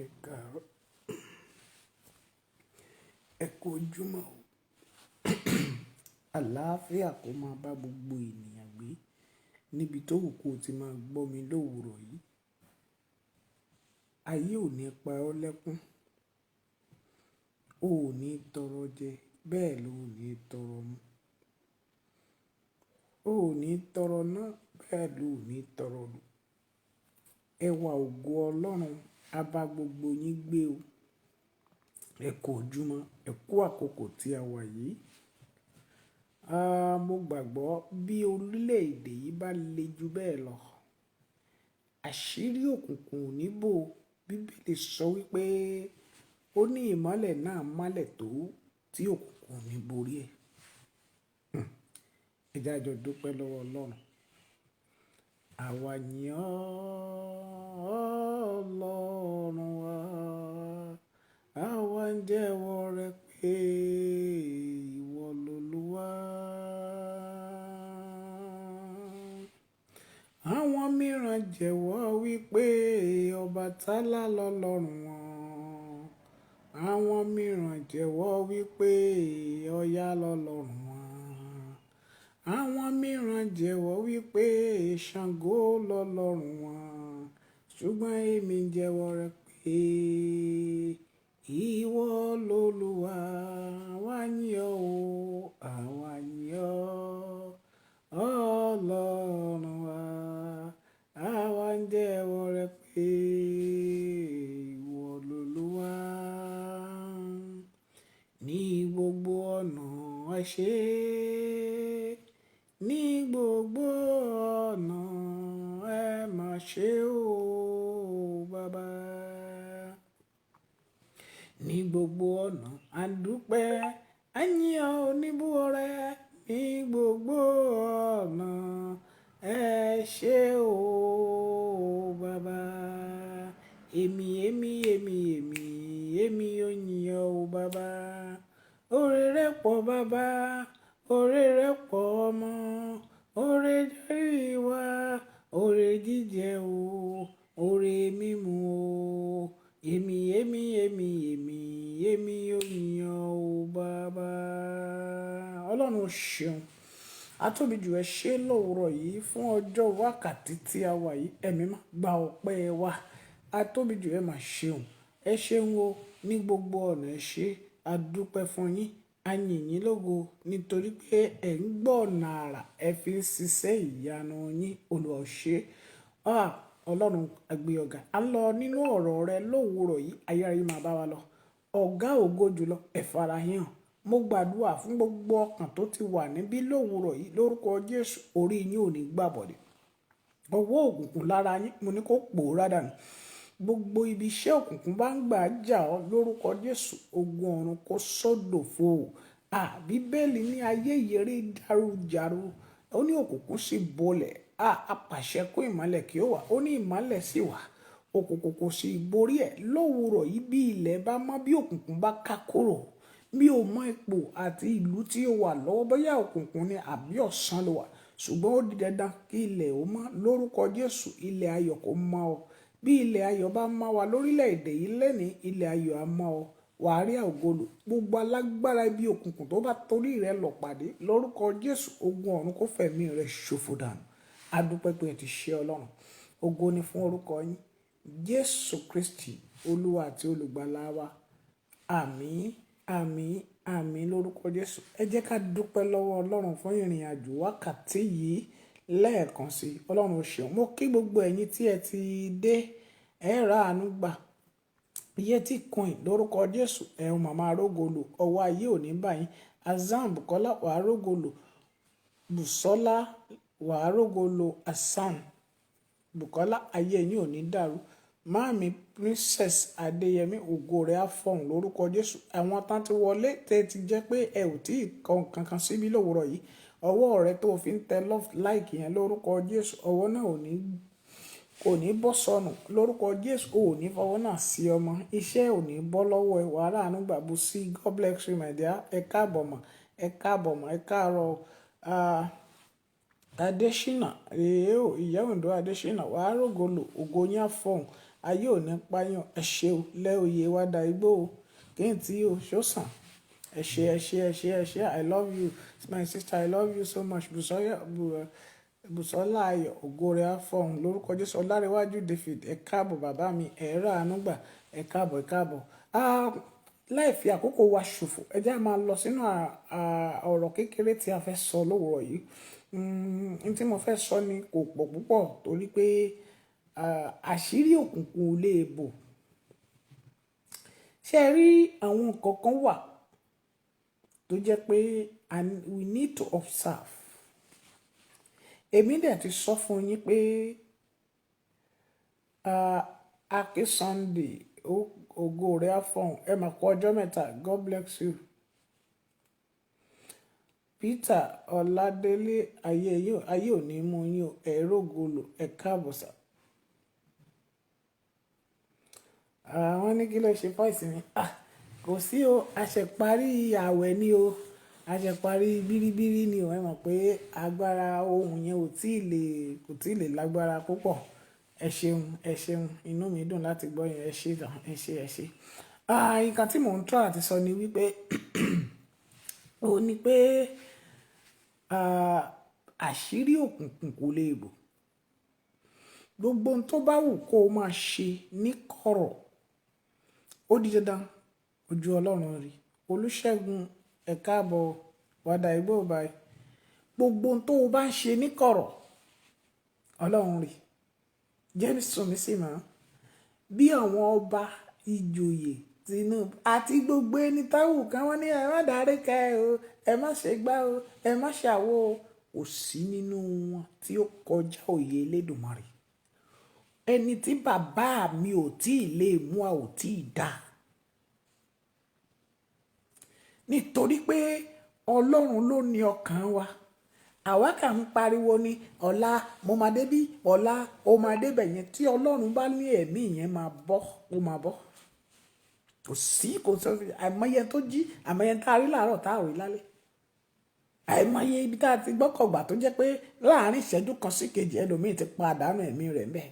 Ẹ káàárọ̀, ẹ kú ojúmọ́ o. Àlàáfíà kó máa bá gbogbo ènìyàn gbé níbi tó wù kó ti máa gbọ́ mi lówùúrọ̀ yìí. Ayé ò ní pa ọ́ lẹ́kún, o ò ní tọrọ jẹ, bẹ́ẹ̀ ló ò ní tọrọ mu. O ò ní tọrọ náà, bẹ́ẹ̀ ló ò ní tọrọ lù. Ẹwà ògo Ọlọ́run á bá gbogbo yín gbé o. Ẹ kú ojúmọ́, ẹ kú àkókò tí a wà yìí. Mo gbàgbọ́ bí orílẹ̀-èdè yìí bá le jù bẹ́ẹ̀ lọ, àṣírí òkùnkùn ò ní bò. Bíbélì sọ wípé ó ní ìmọ́lẹ̀ náà mọ́lẹ̀ tó tí òkùnkùn ò ní borí ẹ̀. Ẹ jẹ́ a jọ dúpẹ́ lọ́wọ́ Ọlọ́run. Àwa yìn ọ́ Ọlọ́run wa, àwa ń jẹ́wọ́ rẹ pé ìwọ lolúwa. Àwọn mìíràn jẹ́wọ́ wípé Ọbàtálá lọ́lọ́run wọn. Àwọn mìíràn jẹ́wọ́ wípé Ọya lọ́lọ́run wọn. Àwọn mìíràn jẹ́wọ́ wípé Ṣàngó lọ́lọ́run wọn. Ṣùgbọ́n èmi jẹ́wọ́ rẹ pé ìwọ lolúwa. Àwa yìn ọ́ o, àwa yìn ọ́ Ọlọ́run wa. Àwa ń jẹ́wọ́ rẹ pé ìwọ lolúwa. Ní gbogbo ọ̀nà ẹ ṣé, ní gbogbo ọ̀nà ẹ mà ṣe o bàbá. Ní gbogbo ọ̀nà a dúpẹ́, a yìn ọ́ oníbúọrẹ. Ní gbogbo ọ̀nà ẹ ṣé o bàbá. Èmi ò yìn ọ́ o bàbá. Oore rẹ pọ̀ bàbá, oore rẹ pọ̀ ọmọ, oore jẹ́rìí wa, oore jíjẹ o, oore mímu o. Èmi ò yìn ọ́ o bàbá. Ọlọ́run ṣeun. Atóbi jù ẹ ṣé lówùúrọ̀ yìí fún ọjọ́ wákàtí tí a wà yìí. Ẹ̀mí máa gba ọpẹ́ wa. Atóbi jù ẹ máa ṣeun. Ẹ ṣeun o ní gbogbo ọ̀nà ẹ ṣé. A dúpẹ́ fún yín. A yìn yín lógo nítorí pé ẹ̀ ń gbọ́ ọ̀nà àrà, ẹ fi ń ṣiṣẹ́ ìyanu yín. Olúwa ṣé. Ọlọ́run a gbé ọ̀gá. A lọ nínú ọ̀rọ̀ rẹ lówùúrọ̀ yìí. Ayérayé máa bá wa lọ. Ọ̀gá ògo jùlọ ẹ farahàn. Mo gbàdúrà fún gbogbo ọkàn tó ti wà níbí lówùúrọ̀ yìí lórúkọ Jésù. Orí yín ò ní gbàbọ̀dẹ̀. Ọwọ́ òkùnkùn lára yín mo ní kó pòórá dànù. Gbogbo ibi iṣẹ́ òkùnkùn bá ń gbà jà ọ́ lórúkọ Jésù, ogun ọ̀run kó sọ́dòfo. Bíbélì ní ayé ìyèrè dàrújàrú, ó ní òkùnkùn sì bolẹ̀. Apàṣẹ kó ìmọ́lẹ̀ kí ó wà, ó ní ìmọ́lẹ̀ sì wà. Òkùnkùn kò sì borí ẹ̀. Lówùúrọ̀ yìí bí ilẹ̀ bá mọ́, bí òkùnkùn bá ká kúrò, bí o mọ ipò àti ìlú tí ó wà lọ́wọ́, bóyá òkùnkùn ni àbí ọ̀sán ló wà, ṣùgbọ́n ó di dandan kí ilẹ̀ ó mọ́ lórúkọ Jésù. Ilẹ̀ ayọ̀ kó mọ́ ọ. Bí ilẹ̀ ayọ̀ bá mọ́ wa lórílẹ̀‐èdè yìí lẹ́ni, ilẹ̀ ayọ̀ á mọ́ ọ. Wà á rí ògolo. Gbogbo alágbára ibi òkùnkùn tó bá torí rẹ lọ pàdé lórúkọ Jésù, ogun ọ̀run kó fẹ̀mí rẹ ṣòfò dànù. A dúpẹ́ pé ẹ ti ṣe Ọlọ́run. Ògo ni fún orúkọ yín. Jésù Kristi Olúwa àti Olùgbàlà wa. Àmín, àmín, àmín lórúkọ Jésù. Ẹ jẹ́ ká dúpẹ́ lọ́wọ́ Ọlọ́run fún ìrìn àjò wákàtí yìí lẹ́ẹ̀kan sí. Ọlọ́run ṣeun. Mo kí gbogbo ẹ̀yin tí ẹ ti dé, ẹ ra àánú gbà. Iye tí coin lórúkọ Jésù, ẹ ò màmá rógolo. Ọwọ́ ayé ò ní bá yín. Azam Bukola wà á rógolo. Bùsọ́lá wà á rógolo. Hasan Bukola, ayé yín ò ní dàrú. Máàmí Princess Adéyẹmí, ògo rẹ̀ á fọ̀hún lórúkọ Jésù. Àwọn tán ti wọlé tẹ́ ti jẹ́ pé ẹ ò tí ì kọ nǹkan kan síbí lówùúrọ̀ yìí. Ọwọ́ rẹ tó fi ń tẹ love like yẹn lórúkọ Jésù, ọwọ́ náà kò ní bọ́ sọnù lórúkọ Jésù. Ò ní fọwọ́ náà sí ọmọ. Iṣẹ́ ò ní bọ́ lọ́wọ́ ẹ. Wàhálà àánú gbàgbó sí. God bless you my dear. Ẹ káàbọ̀ mọ̀, ẹ káàbọ̀ mọ̀, ẹ káàárọ̀. Adésínà èé o ìyá Oǹdó Adésínà wàá rògolo ògo yín àfọ̀hún ayé ò ní páyàn ẹ ṣé o lẹ́ oyè wá da igbó o kí n tí o ṣó sàn ẹ ṣé ẹ ṣé ẹ ṣé ẹ ṣé I love you my sister I love you so much Bùsọ́lá Ayọ̀ ògo rẹ̀ àfọ̀hún lórúkọ Jésù Ọlárẹ̀wájú David ẹ káàbọ̀ bàbá mi ẹ rà àánú gbà ẹ káàbọ̀ ẹ káàbọ̀ láì fi àkókò wa ṣòfò ẹ jẹ́ á máa lọ sínú ọ̀rọ̀ kékeré tí a fẹ́ sọ lówùrọ̀ yìí n tí mo fẹ́ sọ ni kò pọ̀ púpọ̀ torí pé àṣírí òkùnkùn ò lè bò ṣé ẹ rí àwọn nǹkan kan wà tó jẹ́ pé we need to observe èmi dẹ̀ ti sọ fún yín pé Akin Sunday ògo rẹ̀ àfọ̀hún ẹ mà kú ọjọ́ mẹ́ta God bless you. Peter Ọládélé ayé ò ní mú yín o ẹ̀rọ gòlò ẹ̀ káàbọ̀ sà. Àwọn ní kí ló ṣe fọ́ìsì mi kò sí o àṣẹparí àwẹ̀ ni o àṣẹparí bíríbírí ni o ẹ mọ̀ pé agbára ohun yẹn kò tí ì lè lágbára púpọ̀ ẹ ṣeun inú mi dùn láti gbọ́ yẹn ẹ ṣé. Nǹkan tí mò ń tọ́ àti sọ ni wípé ó ní pé àṣírí òkùnkùn kò lè bò gbogbo ohun tó bá wù kó o máa ṣe ní kọ̀rọ̀ ó di dandan ojú Ọlọ́run rí Olúṣẹ́gun ẹ káàbọ̀ wàdà igbó báyìí gbogbo ohun tó o bá ń ṣe ní kọ̀rọ̀ Ọlọ́run rí Jésù mi sì mọ̀ bí àwọn ọba ìjòyè Tinubu àti gbogbo ẹni táwù kan wọ́n ní ẹ má dárí ká ẹ o ẹ má ṣe gbá o ẹ má ṣàwo o kò sí nínú wọn tí ó kọjá òye Elédùmarè ẹni tí bàbá mi ò tí ì lè mú a ò tí ì dá nítorí pé Ọlọ́run ló ní ọkàn wa àwa kà ń pariwo ní ọ̀la mo máa débí ọ̀la ó máa débẹ̀ yẹn tí Ọlọ́run bá ní ẹ̀mí yẹn máa bọ́ ó máa bọ́ kò sọ àìmọye tó jí àìmọye tá a rí láàárọ̀ tá a rí lálẹ́ àìmọye ibi tá a ti gbọ́kọ̀gbà tó jẹ́ pé láàárín ìṣẹ́jú kan sí kejì ẹlòmíì ti pàdánù ẹ̀mí rẹ̀ ń bẹ̀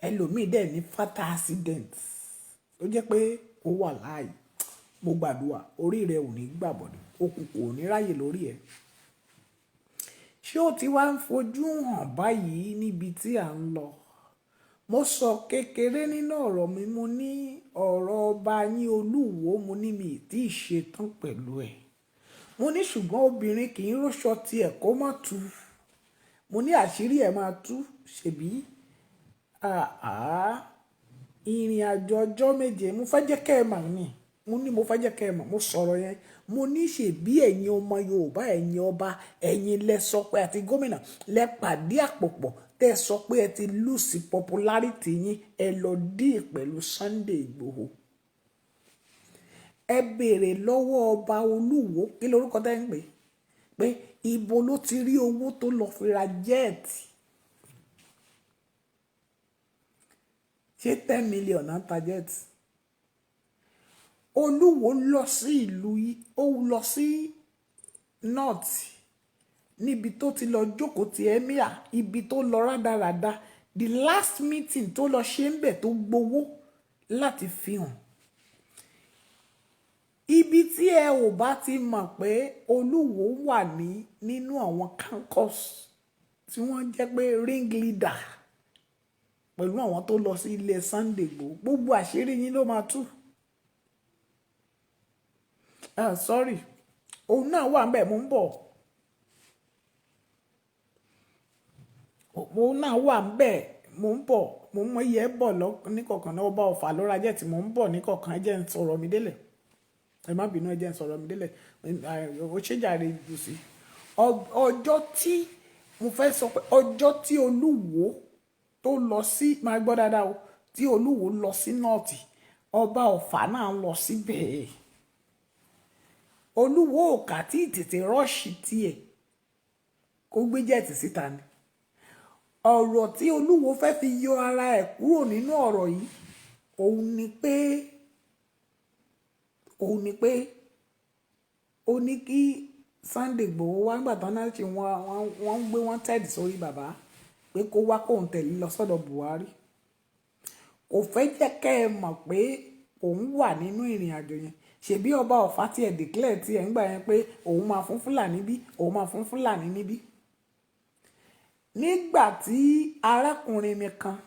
ẹlòmíì dẹ̀ ní fatal accident tó jẹ́ pé ó wà láàyè mo gbàdúrà orí rẹ̀ ò ní gbàbọ̀dọ̀ òkùnkùn ò ní ráyè lórí ẹ̀ ṣé ó ti wá ń fojú hàn báyìí níbi tí à ń lọ mo sọ kékeré nínú ọ̀rọ̀ mi mo ní ọ̀rọ̀ ọba yín Olúwo mo ní mi tí ì ṣetán pẹ̀lú ẹ̀ mo ní ṣùgbọ́n obìnrin kì í róṣọ tiẹ̀ kó má tú mo ní àṣírí ẹ̀ máa tú ṣèbí ìrìn àjò ọjọ́ méje mo fẹ́ jẹ́ kẹ́ ẹ mà ní mo fẹ́ jẹ́ kẹ́ ẹ mọ̀ mo sọ̀rọ̀ yẹn mo ní ṣèbí ẹ̀yin ọmọ Yorùbá ẹ̀yin ọba ẹ̀yin lẹ sọ pé àti gómìnà lẹ pàdé àpòpọ̀ tẹ́ ẹ sọ pé ẹ ti lùsì popularity yín ẹ lọ dí pẹ̀lú Sunday Ìgbòho ẹ béèrè lọ́wọ́ ọba Olúwo kí lorúkọ tẹ́ ń pè pé ibo ló ti rí owó tó lọ fi ra jẹ́ẹ̀tì ṣé 10 million náà ta jẹ́ẹ̀tì Olúwo lọ sí ìlú ó lọ sí north níbi tó ti lọ jókòó ti emir ibi tó lọ rádaràda the last meeting tó lọ ṣe ń bẹ̀ tó gbowó láti fi hàn ibi tí ẹ ò bá ti mọ̀ pé Olúwo wà nínú àwọn cancus tí wọ́n jẹ́ pé ring leader pẹ̀lú àwọn tó lọ sí ilé Sunday gbogbo àṣírí yín ló máa tú sorry òun náà wà ń bẹ̀ mo ń bọ̀ òun náà wà ń bẹ̀ mo ń bọ̀ mo mọ iye ẹ bọ̀ níkọ̀ọ̀kan náà Ọba Ọ̀fà ló ra jẹ́ẹ̀tì mo ń bọ̀ níkọ̀ọ̀kan ẹ jẹ́ ń sọ̀rọ̀ mi délẹ̀ ẹ má bínú ẹ jẹ́ ń sọ̀rọ̀ mi délẹ̀ ó ṣèjàre jù sí ọjọ́ tí mo fẹ́ sọ pé ọjọ́ tí Olúwo tó lọ sí máa gbọ́ dáadáa o tí Olúwo lọ sí nọ́ọ̀tì Ọba Ọ̀fà náà lọ síbẹ̀ Olúwo ò kà tí tètè rọ́ọ̀ṣì tiẹ̀ kó gbé jẹ́ẹ̀tì síta ni ọ̀rọ̀ tí Olúwo fẹ́ fi yọ ara ẹ̀ kúrò nínú ọ̀rọ̀ yìí òun ni pé ó ní kí Sunday Igboho wá nígbà tán náà ṣe wọ́n ń gbé wọ́n tẹ́ẹ̀dì sórí bàbá pé kó wá kóun tẹ̀lé lọ sọ́dọ̀ Buhari. Kò fẹ́ jẹ́ kẹ́ ẹ mọ̀ pé òun wà nínú ìrìn àjò yẹn. Ṣebí ọba Ọ̀fà tiẹ̀ declare tiẹ̀ ń gbà yẹn pé òun máa fún Fúlàní bí, òun máa fún Fúlàní níbí. Nígbà tí arákùnrin mi kan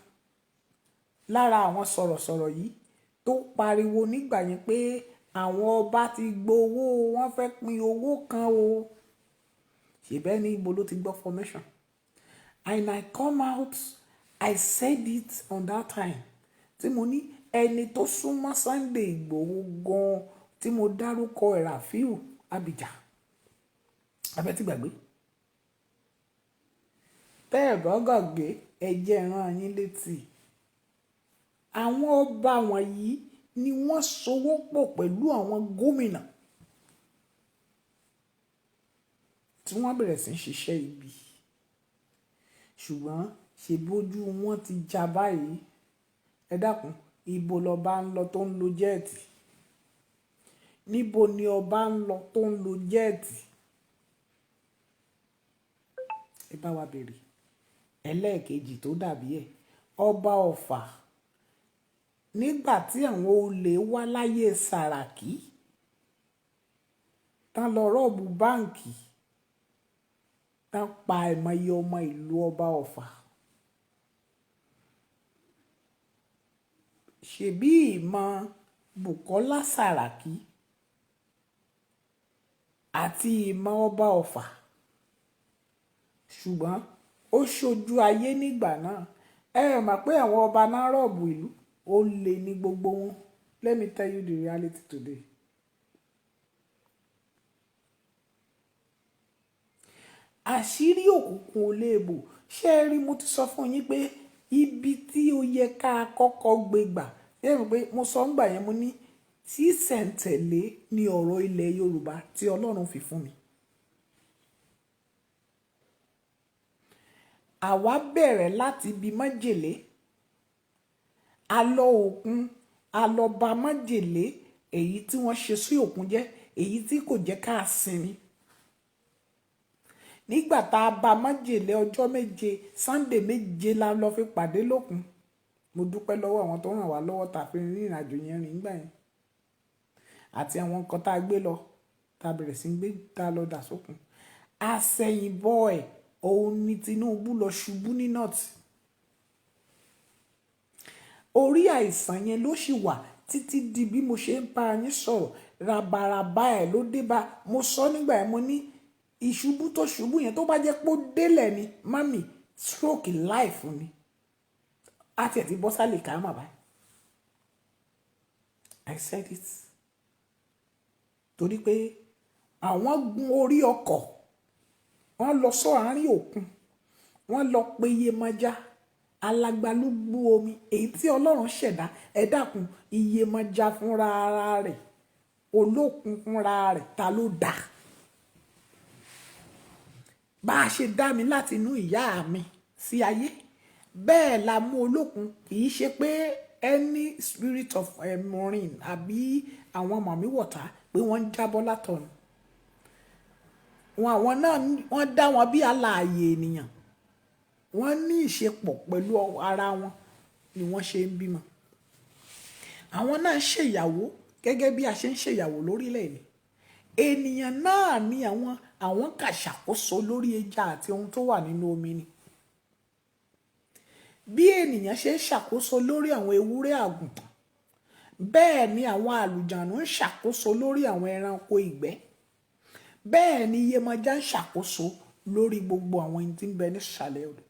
lára àwọn sọ̀rọ̀sọ̀rọ̀ yìí tó pariwo nígbà yẹn pé àwọn ọba ti gbowó, wọ́n fẹ́ pín owó kan o. Ṣèbẹ́ ní ibo ló ti gbọ́ formation. And I come out, I said it on that time. Tí mo ní ẹni tó súnmọ́ Sunday Igboho gan tí mo dárúkọ ẹ̀ Rafiu Abija. Abẹ́ ti gbàgbé. Bẹ́ẹ̀ bọ́gàgbé ẹ̀jẹ̀ rán yín létí. Àwọn ọba wọ̀nyí ni wọ́n sowó pọ̀ pẹ̀lú àwọn gómìnà tí wọ́n bẹ̀rẹ̀ sí ṣiṣẹ́ ibi. Ṣùgbọ́n ṣèbójú wọn ti já báyìí. Ẹ dákun, ibo lọba ń lọ tó ń lo jẹ́ẹ̀tì? Níbo ni ọba ń lọ tó ń lo jẹ́ẹ̀tì? Ẹ bá wa bèrè. Ẹlẹ́ẹ̀kejì tó dàbí ẹ̀, ọba Ọ̀fà nígbà tí àwọn olè wá láyé Sàràkí tán lọ rọ́ọ̀bù báǹkì tán pa àìmọye ọmọ ìlú ọba Ọ̀fà. Ṣebí ìmọ̀ Bùkọ́lá Sàràkí àti ìmọ̀ ọba Ọ̀fà. Ṣùgbọ́n ó ṣojú ayé nígbà náà. Ẹ mọ̀ pé àwọn ọba náà rọ́ọ̀bù ìlú ó lè ní gbogbo wọn. Let me tell you the reality today. Àṣírí òkùnkùn ò lè bò. Ṣé ẹ rí, mo ti sọ fún yín pé ibi tí ó yẹ ká kọ́kọ́ gbé gbà. Ẹ mọ̀ pé mo sọ ń gbà yẹn mo ní sísẹ̀ntẹ̀lé ní ọ̀rọ̀ ilẹ̀ Yorùbá tí Ọlọ́run fi fún mi. Àwa bẹ̀rẹ̀ láti ibi májèlé. A lọ òkun, a lọ ba májèlé èyí tí wọ́n ṣe sí òkun jẹ́, èyí tí kò jẹ́ ká sinmi. Nígbà tá a ba májèlé ọjọ́ méje, Sunday méje la lọ fi pàdé lókun. Mo dúpẹ́ lọ́wọ́ àwọn tó ràn wá lọ́wọ́ tá a fi rin ìrìn àjò yẹn rìn nígbà yẹn. Àti àwọn nǹkan tá a gbé lọ, tá a bẹ̀rẹ̀ sí gbé tá a lọ dà sókun. Àsẹ̀yìnbọ̀ ẹ̀ òun ni Tinubu lọ ṣubú ní north. Orí àìsàn yẹn ló ṣì wà títí di bí mo ṣe ń bá yín sọ̀rọ̀. Rabaraba ẹ̀ ló dé bá. Mo sọ nígbà yẹn mo ní ìṣubú tó ṣubú yẹn tó bá jẹ́ pé ó délẹ̀ ni mami stroke life ni. A tiẹ̀ ti bọ́ sálẹ̀ ká mà báyìí. I said it. Torí pé àwọn gun orí ọkọ̀, wọ́n lọ sọ àárín òkun, wọ́n lọ pe Iyemọja alagbalúgbú omi èyí tí Ọlọ́run ṣẹ̀dá. Ẹ dákun, Iyemọja fúnra ara rẹ̀, olókun fúnra rẹ̀, ta ló dá? Bá a ṣe dá mi láti inú ìyá mi sí ayé, bẹ́ẹ̀ la mú olókun. Kì í ṣe pé any spirit of marine àbí àwọn mọ̀mí wọ̀tá pé wọ́n ń jábọ́ látọ̀run. Àwọn náà wọ́n dá wọn bí alààyè ènìyàn. Wọ́n ní ìṣepọ̀ pẹ̀lú ara wọn ni wọ́n ṣe ń bímọ. Àwọn náà ń ṣèyàwó gẹ́gẹ́ bí a ṣe ń ṣèyàwó lórílẹ̀-èdè. Ènìyàn náà ni àwọn kà ṣàkóso lórí ẹja àti ohun tó wà nínú omi ni. Bí ènìyàn ṣe ń ṣàkóso lórí àwọn ewúrẹ́ àgùntàn, bẹ́ẹ̀ ni àwọn àlùjànnú ń ṣàkóso lórí àwọn ẹranko ìgbẹ́. Bẹ́ẹ̀ ni Iyemọja ń ṣàkóso lórí gbogbo àwọn ẹni tí ń bẹ ní ìsàlẹ̀ odò.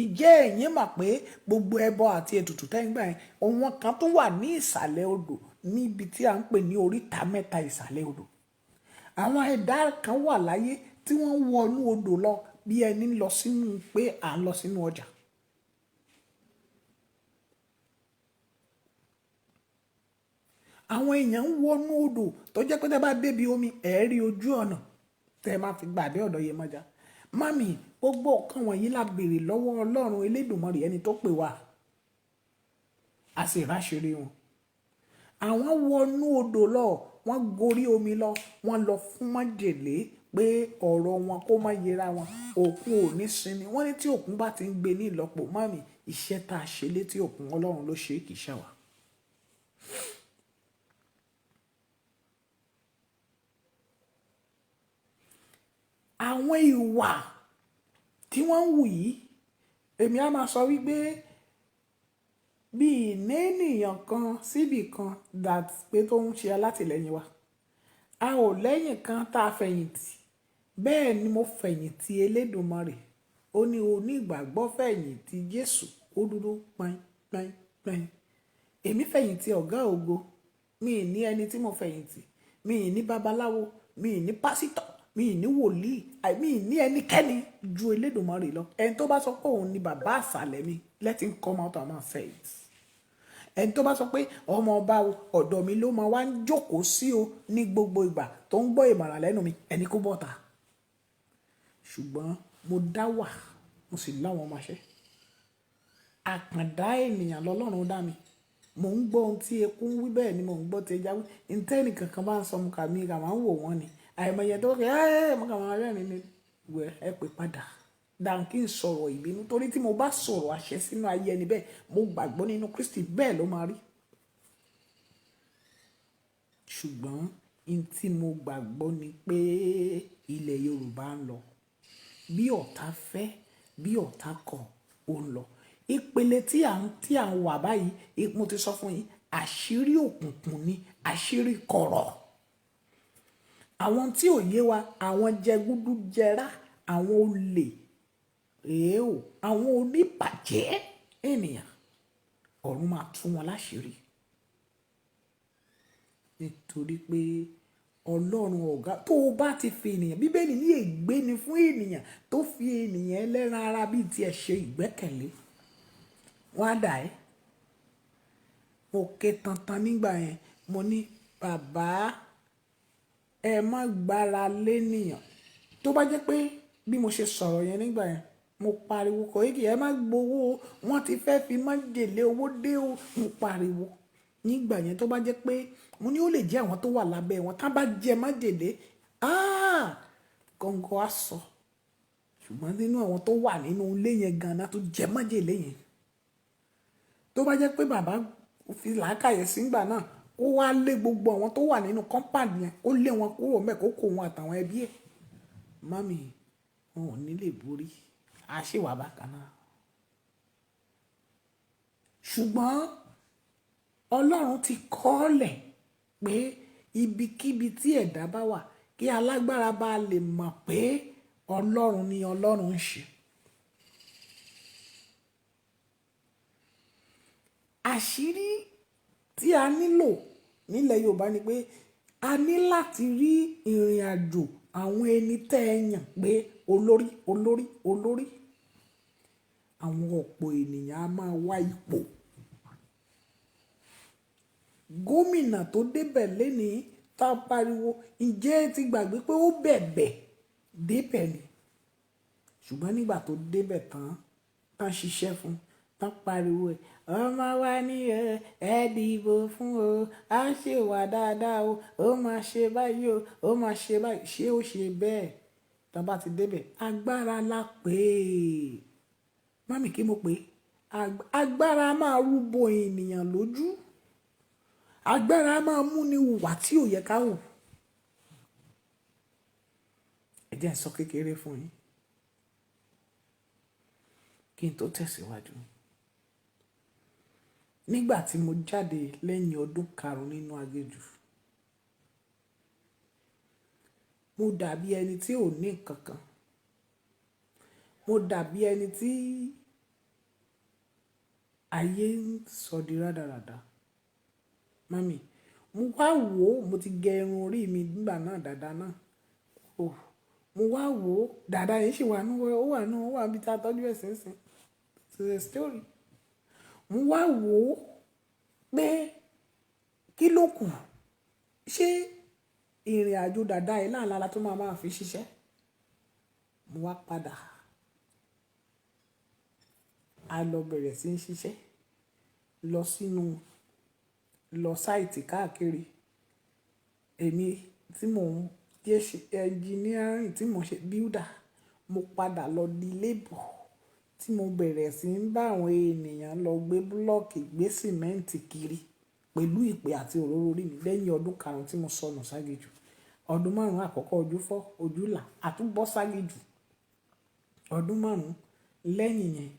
Ìjẹ́ ẹ̀yin mà pé gbogbo ẹbọ àti ètùtù tẹ́yìngbà yẹn, ohun kan tó wà ní ìsàlẹ̀ odò níbi tí a ń pè ní oríta mẹ́ta ìsàlẹ̀ odò. Àwọn ẹ̀dá kan wà láyé tí wọ́n wọnú odò lọ bí ẹni lọ sínú pé à ń lọ sínú ọjà. Àwọn èèyàn ń wọnú odò tó jẹ́ pé tẹ́ bá débi omi ẹ̀ rí ojú ọ̀nà tẹ́ máa fi gbàdé ọ̀dọ̀ Iyemọja. Mami, gbogbo ọ̀kan wọ̀nyí la béèrè lọ́wọ́ Ọlọ́run Elédùmarè ẹni tó pè wá. A sì ráṣìírí wọn. Àwọn wọnú odò lọ, wọ́n gorí omi lọ, wọ́n lọ fún májèlé pé ọ̀rọ̀ wọn kó má yẹra wọn, òkun ò ní sinmi. Wọ́n ní tí òkun bá ti ń gbé ní ìlọ́po, mami, iṣẹ́ tá a ṣe létí òkun Ọlọ́run ló ṣe kì í ṣàwà. Àwọn ìwà tí wọ́n ń wù yìí, èmi á máa sọ wípé bí ìní ènìyàn kan síbì kan pé tó ń ṣe alátìlẹyìn wa, a ò lẹ́yìn kan tá a fẹ̀yìntì. Bẹ́ẹ̀ ni mo fẹ̀yìntì Elédùmarè. Ó ní onígbàgbọ́ fẹ̀yìntì Jésù, ó dúró pẹ́n pẹ́n pẹ́n. Èmi fẹ̀yìntì ọ̀gá ògo. Mi ì ní ẹni tí mo fẹ̀yìntì. Mi ì ní babaláwo, mi ì ní pásítọ̀, mi ì ní wòlíì, mi ì ní ẹnikẹ́ni ju Elédùmarè lọ. Ẹni tó bá sọ pé òun ni bàbá àsàlẹ̀ mi, let him come out and say it. Ẹni tó bá sọ pé ọmọ ọba ọ̀dọ̀ mi ló máa wá ń jókòó sí o ní gbogbo ìgbà tó ń gbọ́ ìmọ̀ràn lẹ́nu mi, ẹni kó bọ́ta. Ṣùgbọ́n mo dá wà, mo sì láwọn ọmọṣẹ́. Àkàndá ènìyàn lọ́lọ́run dá mi. Mò ń gbọ́ ohun tí eku ń wí, bẹ́ẹ̀ ni mò ń gbọ́ tí ẹja wí. Ntẹ́nì kankan bá ń sọ mo kà mí kà máa ń wò wọ́n ni. Àìmọye tó kẹ́ mo kà máa rẹ́rìn ni. Wẹ̀ ẹ pè padà. Dànkí ń sọ̀rọ̀ ìbínú, torí tí mo bá sọ̀rọ̀ àṣẹ sínú ayé ẹni bẹ́ẹ̀, mo gbàgbọ́ nínú Kristi, bẹ́ẹ̀ ló máa rí. Ṣùgbọ́n n tí mo gbàgbọ́ ni pé ilẹ̀ Yorùbá ń lọ. Bí ọ̀tá fẹ́, bí ọ̀tá kọ̀, ó ń lọ. Ìpele tí à ń wà báyìí, mo ti sọ fún yín, àṣírí òkùnkùn ni, àṣírí kọ̀rọ̀. Àwọn tí ò yé wa, àwọn jẹgúdújẹrá, àwọn olè, àwọn oníbàjẹ́ ènìyàn, ọ̀run máa tú wọn láṣìírí. Nítorí pé Ọlọ́run ọ̀gá tó bá ti fi ènìyàn, Bíbélì ní ègbé ni fún ènìyàn tó fi ènìyàn ẹlẹ́ran ara bíi tiẹ̀ ṣe ìgbẹ́kẹ̀lé. Wọ́n á dà ẹ́. Mo ké tantan nígbà yẹn, mo ní bàbá ẹ má gbára lénìyàn. Tó bá jẹ́ pé bí mo ṣe sọ̀rọ̀ yẹn nígbà yẹn, mo pariwo kọ̀ yìí, ẹ má gbowó, wọ́n ti fẹ́ fi májèlé owó dé o. Mo pariwo nígbà yẹn. Tó bá jẹ́ pé mo ní ó lè jẹ́ àwọn tó wà lábẹ́ wọn, tá bá jẹ májèlé, gọ́ngọ́ á sọ. Ṣùgbọ́n nínú àwọn tó wà nínú ilé yẹn gan-an tó jẹ májèlé yẹn. Tó bá jẹ́ pé bàbá fi làákàyè sí ìgbà náà, ó wá lé gbogbo àwọn tó wà nínú compound yẹn, ó lé wọn kúrò mẹ́ kó kó wọn àtàwọn ẹbí ẹ̀. Mami, wọn ò ní lè borí. A ṣì wà bákan náà. Ṣùgbọ́n Ọlọ́run ti kọ́lẹ̀ pé ibikíbi tí ẹ̀dá bá wà, kí alágbára bá lè mọ̀ pé Ọlọ́run ni Ọlọ́run ń ṣe. Àṣírí tí a nílò nílẹ̀ Yorùbá ni pé a ní láti rí ìrìn àjò àwọn ẹni tẹ́ ẹ yàn pé olórí. Àwọn ọ̀pọ̀ ènìyàn á máa wá ipò. Gómìnà tó débẹ̀ lénìí tá a pariwo, ǹjẹ́ ti gbàgbé pé ó bẹ̀bẹ̀ débẹ̀ ni. Ṣùgbọ́n nígbà tó débẹ̀ tán ṣiṣẹ́ fún, tán pariwo ẹ̀, ọmọ wa ní ẹ dìbò fún o, á ṣe wà dáadáa o, ó máa ṣe báyìí o, ó máa ṣe báyìí. Ṣé ó ṣe bẹ́ẹ̀? Tán bá ti débẹ̀, agbára la pè é. Mami, kí mo pè é? Agbára máa rúbọ ènìyàn lójú. Agbára máa mú ni hùwà tí ò yẹ ká hù. Ẹ jẹ́ n sọ kékeré fún yín kí n tó tẹ̀síwájú. Nígbà tí mo jáde lẹ́yìn ọdún 5 nínú aginjù, mo dàbí ẹni tí ò ní nǹkan kan. Mo dàbí ẹni tí ayé ń sọ di rádaràda. Mami, mo wá wò ó, mo ti gẹ irun orí mi nígbà náà, dàda náà. Mo wá wò ó, dàda yìí sì wà níbi tá a tọ́jú ẹ̀ sínsìn. It's a story. Mo wá wò ó pé kí ló kù? Ṣé ìrìn àjò dàda yìí láàlá tó máa fi ṣiṣẹ́? Mo wá padà. A lọ bẹ̀rẹ̀ sí ń ṣiṣẹ́. Lọ sáìtì káàkiri. Èmi engineering tí mo ṣe builder, mo padà lọ di labour tí mo bẹ̀rẹ̀ sí ń bá àwọn ènìyàn lọ gbé búlọ́ọ̀kì gbé sìmẹ́ǹtì kiri pẹ̀lú ìpè àti òróró orí mi lẹ́yìn ọdún karùn-ún tí mo sọnù ságejù. Ọdún márùn-ún àkọ́kọ́ ojú fọ́ ojú là àtúbọ̀ ságejù. Ọdún márùn-ún lẹ́yìn yẹn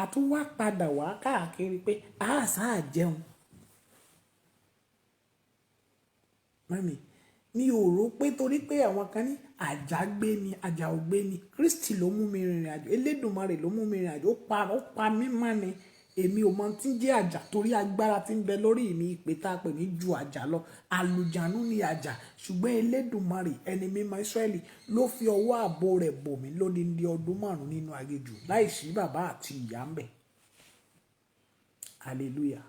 àtúwá padà wá káàkiri pé àṣà jẹun. Mami, mi ò rò pé torí pé àwọn kan ní àjà gbé mi àjà ò gbé mi, Kristi ló mú mi rìnrìn àjò, Elédùmarè ló mú mi rìnrìn àjò, ó pa mí mọ́ ni. Èmi ò mọ tí ń jẹ́ àjà torí agbára tí ń bẹ lórí mi ìpè tá a pè ní ju àjà lọ. Àlùjànnú ni àjà, ṣùgbọ́n Elédùmarè ẹni mímọ́ Ísírẹ́lì ló fi ọwọ́ ààbò rẹ̀ bò mí lódindi ọdún márùn-ún nínú aginjù láìsí bàbá àti ìyá ń bẹ. Hallelujah.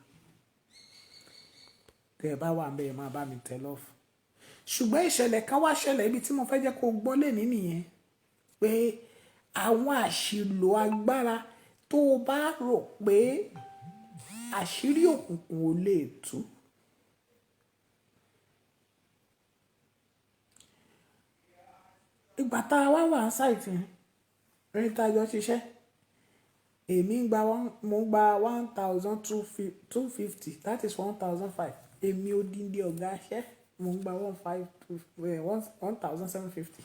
Tẹ́ ẹ bá wà ń bẹ ẹ máa bá mi tẹ lọ́ọ̀fù. Ṣùgbọ́n ìṣẹ̀lẹ̀ kan wá ṣẹlẹ̀ ibi tí mo fẹ́ jẹ́ kó gbọ́ lẹ́ni nìyẹn pé àwọn àṣìlò agbára tó o bá rò pé àṣírí òkùnkùn ò lè tú. Ìgbà tá a wá wà ń ṣáìtì ẹni tá a jọ ṣiṣẹ́ èmi mo gba 1,250 that is 1,500 èmi odindi ọ̀gá iṣẹ́ mo ń gba 1,750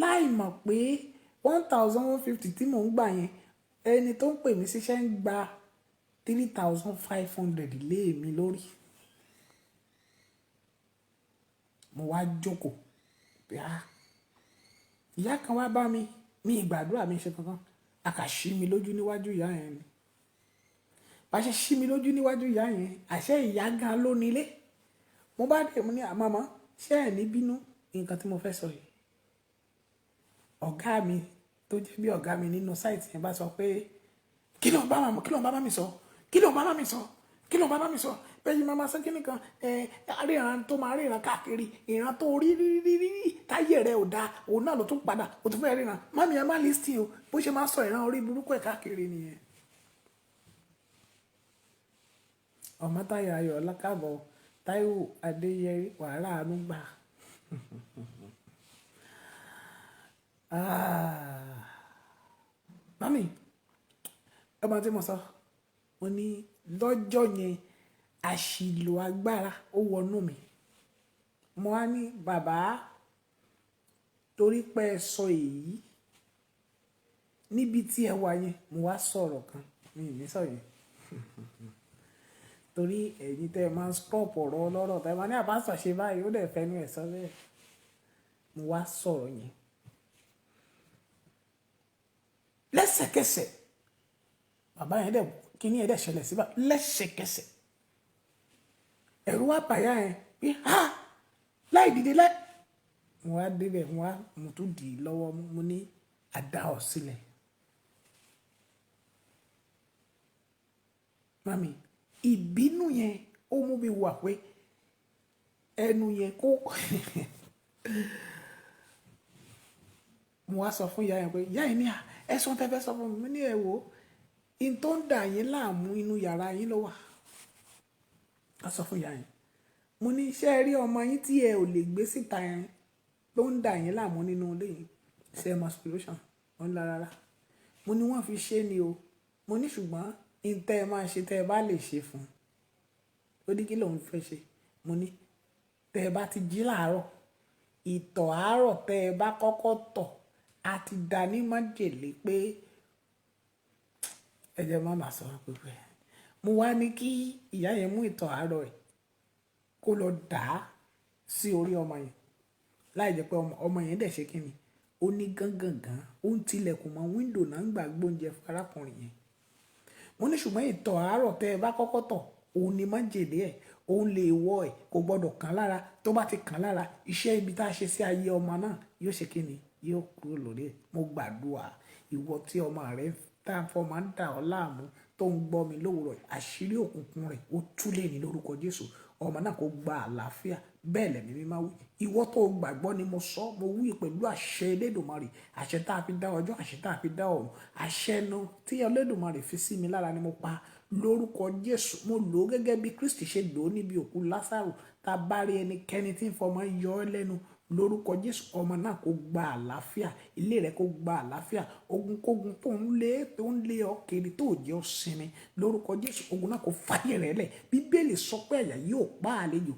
láì mọ̀ pé 1,150 tí mò ń gbà yẹn ẹni tó ń pè mí síṣẹ́ ń gba 3,500 lé mi lórí. Mo wá jókòó pé ìyá kan wá bá mi ìgbàdúrà mi ṣe kankan a kà ṣí mi lójú níwájú ìyá yẹn ni. Bá ṣe ṣí mi lójú níwájú ìyá yẹn àṣẹ ìyá gan ló nílé. Mo bá dé mo ní màmá ṣé ẹ̀ ní bínú nǹkan tí mo fẹ́ sọ yìí. Ọ̀gá mi tó jẹ́ bí ọ̀gá mi nínú sáìtì yẹn bá sọ pé kí ló ń bá mi sọ bẹ́ẹ̀ ni màmá sọ kí nìkan àríran tó máa ríran káàkiri ìran tó rí táyé rẹ̀ ò dáa òun náà ló tún padà ó tún fẹ́ ríran mami ẹ má lísìn o bó ṣe máa sọ ìran orí burúkú ẹ̀ káàkiri nìyẹn. Ọmọ Táyọ̀ Ayọ̀ Ọlákábọ̀ Táíwò Adéyẹrí wàhálà àánúgbà. Mami ọmọ tí mo sọ mo ní lọ́jọ́ yẹn àṣìlò agbára ó wọnú mi. Mo wá ní bàbá torí pé ẹ sọ èyí níbi tí ẹ wà yẹn mo wá sọ̀rọ̀ kan mi ì ní sọ yẹn torí ẹ̀yin tẹ́ ẹ máa ń stop ọ̀rọ̀ ọlọ́rọ̀ tẹ́ ẹ máa ní àbáṣọ ṣe báyìí ó dẹ̀ fẹ́nu ẹ̀ sọ bẹ́ẹ̀. Mo wá sọ̀rọ̀ yẹn lẹ́sẹ̀kẹsẹ̀ bàbá yẹn dẹ̀ kíní ẹ̀ dẹ̀ ṣẹlẹ̀ síbà lẹ́sẹ̀kẹsẹ̀ ẹ̀rù wá bàyà yẹn pé láì dìde láì. Mo wá débẹ̀ mo tún dì í lọ́wọ́ mo ní àdá ọ̀ sílẹ̀. Mami ìbínú yẹn ó mú mi wà pé ẹnu yẹn kó mo wá sọ fún ìyá yẹn pé ìyá yẹn ní ẹ̀sùn tẹ́fẹ́ sọ fún mi ní ẹ wò in tó ń dà yín láàmú inú yàrá yín ló wà. A sọ fún ìyá yẹn mo ní iṣẹ́ rí ọmọ yín tí ẹ ò lè gbé síta yẹn ló ń dà yín láàmú nínú ilé yìí ṣe ẹ mọ̀ solution wọn ń la rárá. Mo ní wọ́n fi ṣe ni o mo ní ṣùgbọ́n ìtẹ́ ẹ máa ṣe tẹ́ ẹ bá lè ṣe fún un. Ó ní kí lòun fẹ́ ṣe mo ní tẹ́ ẹ bá ti jí láàárọ̀ ìtọ̀ àárọ̀ tẹ́ ẹ bá kọ́kọ́ tọ̀ a ti dà ní májèlé pé ẹ jẹ́ má máa sọ pé mo wá ní kí ìyá yẹn mú ìtọ̀ àárọ̀ ẹ̀ kó lọ dà á sí orí ọmọ yẹn láì jẹ́ pé ọmọ yẹn dẹ̀ ṣe kí ni ó ní gángangan ó ń tilẹ̀kùn mọ́ wíńdò náà ń gbà gbóúnjẹ fún arákùnrin yẹn. Mo ní ṣùgbọ́n ìtọ̀ àárọ̀ tẹ́ ẹ bá kọ́kọ́ tọ̀ òun ni májèlé ẹ̀ òun lè wọ ẹ̀ kò gbọ́dọ̀ kàn lára tó bá ti kàn lára iṣẹ́ ibi tá a ṣe sí ayé ọmọ náà yóò ṣe kí ni yóò kúrò lórí ẹ̀. Mo gbàdúrà ìwọ tí ọmọ rẹ tá a fọ́ máa ń dà ọ́ láàmú tó ń gbọ́ mi lówùrọ̀ àṣírí òkùnkùn rẹ̀ ó túlẹ̀ ní lórúkọ Jésù ọmọ náà kó gba àlàáfíà. Bẹ́ẹ̀ lẹ̀mí mímọ́ wí. Ìwọ tó gbàgbọ́ ni mo sọ, mo wí pẹ̀lú àṣẹ Elédùmarè, àṣẹ tá a fi dá ọjọ́, àṣẹ tá a fi dá ọ̀run, àṣẹ nu tí Elédùmarè fi sí mi lára ni mo pa lórúkọ Jésù. Mo lò ó gẹ́gẹ́ bí Kristi ṣe lò ó níbi òkú Lásárù. Tá a bá rí ẹnikẹ́ni tí ń fọmọ yọ ọ́ lẹ́nu, lórúkọ Jésù, ọmọ náà kó gba àlàáfíà, ilé rẹ kó gba àlàáfíà. Ogunkógun tó ń lé ọ kiri tó jẹ́ ọ sinmi, lórúkọ Jésù, ogun náà kó fàyè rẹ lẹ̀. Bíbélì sọ pé àyà yóò pa àlejò,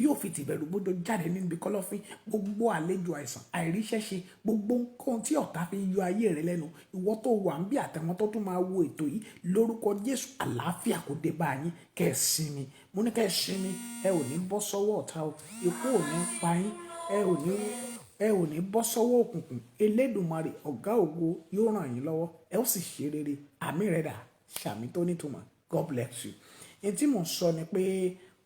yóò fi tìbẹ̀rù bójó jáde níbi kọ́lọ́fín. Gbogbo àlejò àìsàn, àìríṣẹ́ṣe, gbogbo nǹkan tí ọ̀tá fi yọ ayé rẹ lẹ́nu, ìwọ tó wà ń bí àtàwọn tó tún máa wo ètò yìí, lórúkọ Jésù, àlàáfíà kó dé bá yín. Kẹ́ ẹ sinmi, mo ní kẹ́ ẹ sinmi. Ẹ ò ní bọ́ sọ́wọ́ ọ̀tá o, ikú ò ní pa yín, ẹ ò ní bọ́ sọ́wọ́ òkùnkùn. Elédùmarè ọ̀gá ògo yóò ràn yín lọ́wọ́, ẹ ó sì ṣe rere. Àmì rẹ̀ dà, ṣàmì tó nítumọ̀. God bless you. Ẹni tí mò ń sọ ni pé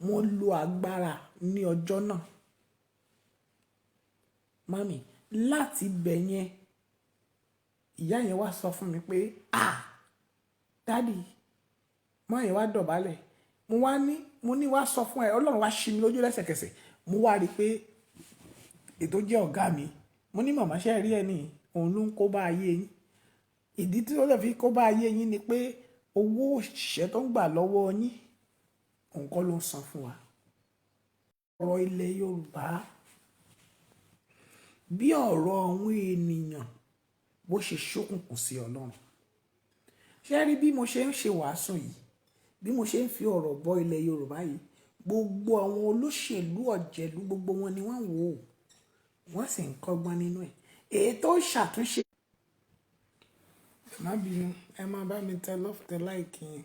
mo lo agbára ní ọjọ́ náà, mami, láti bẹ̀ yẹn. Ìyá yẹn wá sọ fún mi pé dádì, mọ́ yẹn wá dọ̀bálẹ̀. Mo ní wá sọ fún ẹ, Ọlọ́run wá ṣí mi lójú lẹ́sẹ̀kẹsẹ̀. Mo wá rí i pé ètò jẹ́ ọ̀gá mi. Mo ní màmá ṣe rí ẹni, òun ló ń kó bá ayé yín. Ìdí tí ó lè fi kó bá ayé yín ni pé owó òṣìṣẹ́ tó ń gbà lọ́wọ́ yín, òun kọ́ ló ń san fún wa. Ọ̀rọ̀ ilẹ̀ Yorùbá bí ọ̀rọ̀ àwọn ènìyàn bó ṣe ṣókùnkùn sí Ọlọ́run. Ṣé rí bí mo ṣe ń ṣe wàásù yìí, bí mo ṣe ń fi ọ̀rọ̀ bọ́ ilẹ̀ Yorùbá yìí, gbogbo àwọn olóṣèlú ọ̀jẹ̀lú gbogbo wọn ni wọ́n wò ó, wọ́n sì ń kọ́gbọ́n nínú ẹ̀. Èyí tó ṣàtúnṣe. Má bínú, ẹ máa bá mi tẹ love tẹ like yẹn.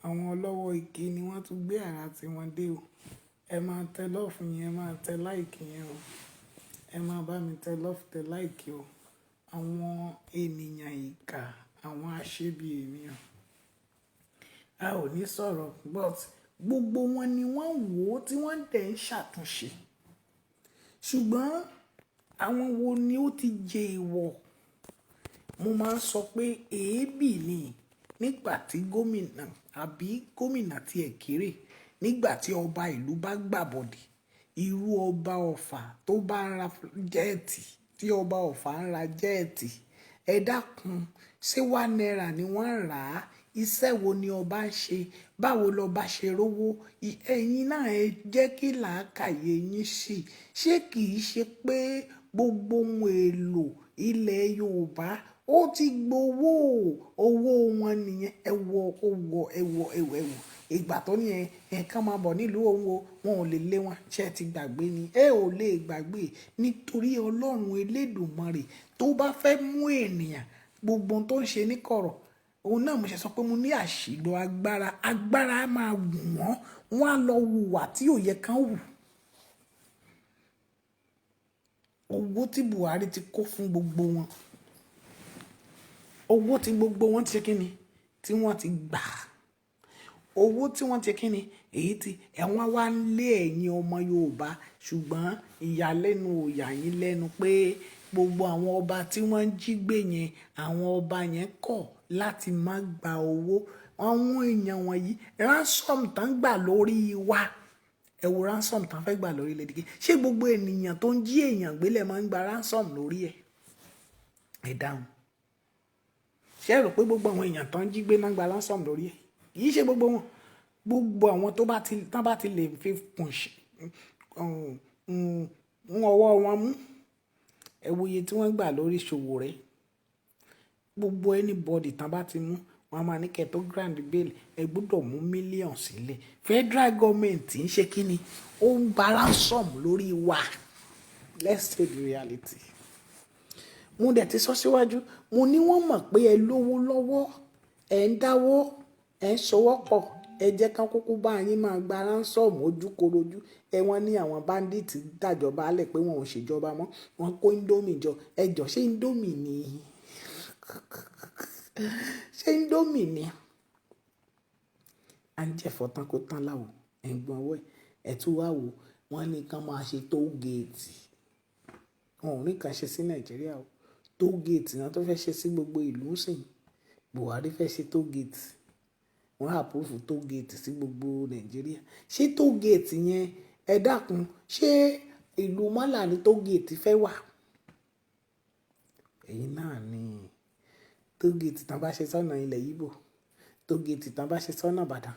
Àwọn ọlọ́wọ́ ike ni wọ́n tún gbé àrà tí wọ́n dé o. Ẹ máa tẹ love yẹn, ẹ máa tẹ like yẹn o. Ẹ máa bá mi tẹ love tẹ like o. Àwọn ènìyàn ìkà, àwọn aṣebi ènìyàn. A ò ní sọ̀rọ̀, but gbogbo wọn ni wọ́n wò ó tí wọ́n dẹ̀ ń ṣàtúnṣe. Ṣùgbọ́n àwọn wo ni ó ti jẹ èèwọ̀? Mo máa ń sọ pé èébì ni nígbà tí gómìnà ti ẹ̀ kéré, nígbà tí ọba ìlú bá gbàbọ̀dè, irú ọba Ọ̀fà tó bá ń ra jẹ́ẹ̀tì, tí ọba Ọ̀fà ń ra jẹ́ẹ̀tì, ẹ dákun, ṣé £1 ni wọ́n ń rà á? Iṣẹ́ wo ni ọba ń ṣe? Báwo lọba ṣe rówó? Ẹ̀yin náà ẹ jẹ́ kí làákàyè yín sí. Ṣé kì í ṣe pé gbogbo ohun èlò ilẹ̀ Yorùbá ó ti gbowó? Owó wọn nìyẹn. Ẹ wọ ìgbà tó ní ẹ̀kan máa bọ̀ nílùú òun o, wọn ò lè lé wọn. Ṣé ẹ ti gbàgbé ni? Ẹ ò lè gbàgbé, nítorí Ọlọ́run Elédùmarè tó bá fẹ́ mú ènìyàn, gbogbo ohun tó ń ṣe ní kọ̀rọ̀, òun náà mo ṣe sọ pé mo ní àṣìlò agbára máa gùn wọ́n á lọ hùwà tí ò yẹ kán hù. Owó tí Buhari ti kó fún gbogbo wọn, owó tí gbogbo wọn ti ṣe kíni, tí wọ́n ti gbà, owó tí wọ́n ti ṣe kíni, èyí tí ẹ̀wọ̀n wá ń lé ẹ̀yin ọmọ Yorùbá. Ṣùgbọ́n ìyàlẹ́nu ò yà yín lẹ́nu pé gbogbo àwọn ọba tí wọ́n ń jí gbé yẹn, àwọn ọba yẹn kọ̀ láti má gba owó. Àwọn èèyàn wọ̀nyí, ransom tán gbà lórí wa, ẹ wo ransom tán fẹ́ gbà lórí lédìgé. Ṣé gbogbo ènìyàn tó ń jí èèyàn gbélé máa ń gba ransom lórí ẹ̀? Ẹ dáhùn. Ṣé ẹ rò pé gbogbo àwọn èèyàn tó ń jí gbé náà gba ransom lórí ẹ̀? Kì í ṣe gbogbo wọn. Gbogbo àwọn tó bá ti lè fi ọwọ́ wọn mú, ẹ wo iye tí wọ́n gbà lórí Sowore. Gbogbo anybody tán bá ti mú, wọ́n máa ní kẹ́ tó grand bail, ẹ gbọ́dọ̀ mú mílíọ̀nù sílẹ̀. Federal government ń ṣe kíni? Ó ń gba ransom lórí wa. Let's say the reality. Mo dẹ̀ ti sọ síwájú, mo ní wọ́n mọ̀ pé ẹ lówó lọ́wọ́, ẹ ń dáwó, ẹ ń sowọ́pọ̀, ẹ jẹ́ kán kúkú bá yín máa gba ransom ojúkorojú. Wọ́n ní àwọn bandit dàjọba alẹ̀ pé wọn ò ṣèjọba mọ́, wọ́n kó Indomie jọ. Ẹ jọ, ṣé Indomie ni? Ṣé Indomie ni? À ń jẹ̀fọ́ tán kó tán láwo, ẹ̀gbọ́n ọwọ́ ẹ̀ tún wá wò, wọ́n ní kán máa ṣe toll gate. Wọn ò rí kan ṣe sí Nàìjíríà o. Toll gate náà tó fẹ́ ṣe sí gbogbo ìlú sìn. Buhari fẹ́ ṣe toll gate. wọ́n àpúrúfù tógèètì sí gbogbo Nàìjíríà. Ṣé tógèètì yẹn ẹ dákun ṣé ìlú mọ́là ní tógèètì fẹ́ wà? Èyí náà ni tógèètì tán bá ṣe sọ́nà ilẹ̀ Ìgbò, tógèètì tán bá ṣe sọ́nà Ìbàdàn,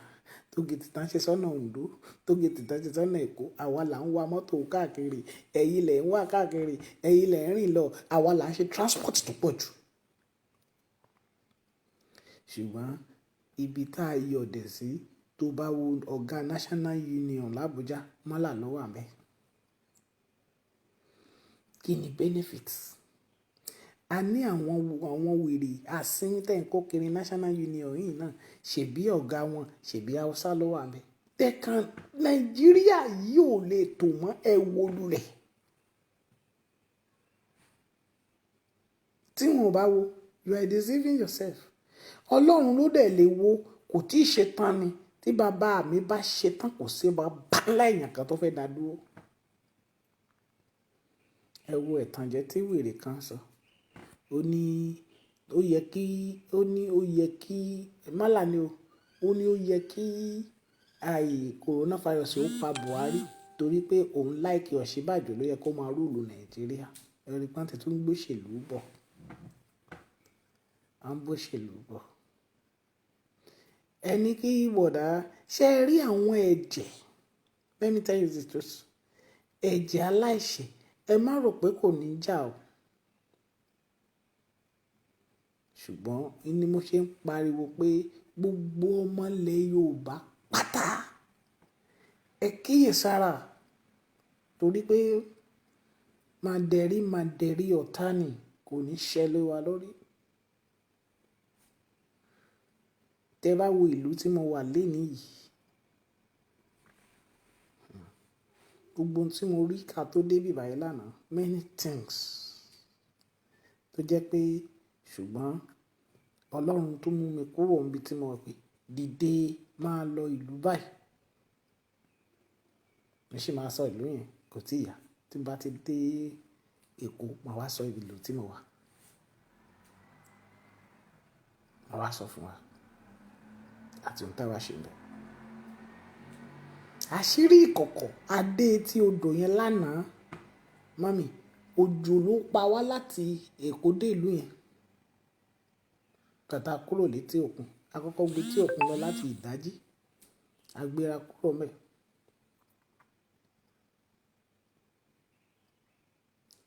tógèètì tán ṣe sọ́nà Oǹdó, tógèètì tán ṣe sọ́nà Èkó, àwa là ń wa mọ́tò káàkiri, ẹ̀yin lẹ̀ ń wà káàkiri, ẹ̀yin lẹ̀ ń rìn lọ, àwa là ń ṣe transport tó pọ̀ jù. Ṣùgbọ́n ibi tá a yọ̀dẹ̀ sí tó bá wo ọ̀gá National Union l'Abuja mọ́là ló wà ńbẹ̀. Kí ni benefits? A ní àwọn wèrè àsín tẹ̀ ń kó kiri National Union yìí náà ṣèbí ọ̀gá wọn ṣèbí Haúsá ló wà ńbẹ̀. Tẹ̀kan Nàìjíríà yìí ò lè tò mọ́ ẹ wo lulẹ̀. Tí wọn ò bá wo, you are deceiving yourself. Ọlọ́run ló dẹ̀ lè wo, kò tí ì ṣe tán ni. Tí bàbá mi bá ṣe tán kò sí bàbá láìyàn kan tó fẹ́ dá dúró. Ẹ wo ẹ̀tànjẹ tí wèrè kan sọ. Ó ní ó yẹ kí mọ́là ni o. Ó ní ó yẹ kí coronavirus ó pa Buhari torí pé òun láìkí Ọ̀ṣínbàjò ló yẹ kó máa rúùlù Nàìjíríà. Ẹ̀rí pọ́n ti tún gbóṣèlú bọ̀. À ń gbóṣèlú bọ̀. Ẹni kí bọ̀dá ṣe rí àwọn ẹ̀jẹ̀. Let me tell you the truth. Ẹ̀jẹ̀ aláìṣẹ̀ ẹ má rò pé kò ní jà o. Ṣùgbọ́n ni mo ṣe ń pariwo pé gbogbo ọmọ ilẹ̀ Yorùbá pátá ẹ kíyèsára torí pé màdẹ̀rí ọ̀tá ni kò ní ṣẹlẹ̀ wa lórí. Tẹ bá wo ìlú tí mo wà lénìí yìí, gbogbo ohun tí mo rí ká tó débí báyìí lánàá, many things tó jẹ́ pé ṣùgbọ́n Ọlọ́run tó mú mi kúrò níbi tí mo wà pé dìde máa lọ ìlú báyìí. Mo sì máa sọ ìlú yẹn kò tí ì yá. Tí n bá ti dé Èkó, màá wá sọ ìlú tí mo wà. Màá wá sọ fún wa àti ohun táwa ṣe ńbẹ̀. Àṣírí ìkọ̀kọ̀ adé tí odò yẹn lánàá, mami, òjò ló pa wá láti Èkó dé ìlú yẹn. Kàtà kúrò létí òkun. A kọ́kọ́ gbé tí òkun lọ láti ìdájí. A gbéra kúrò ńbẹ̀.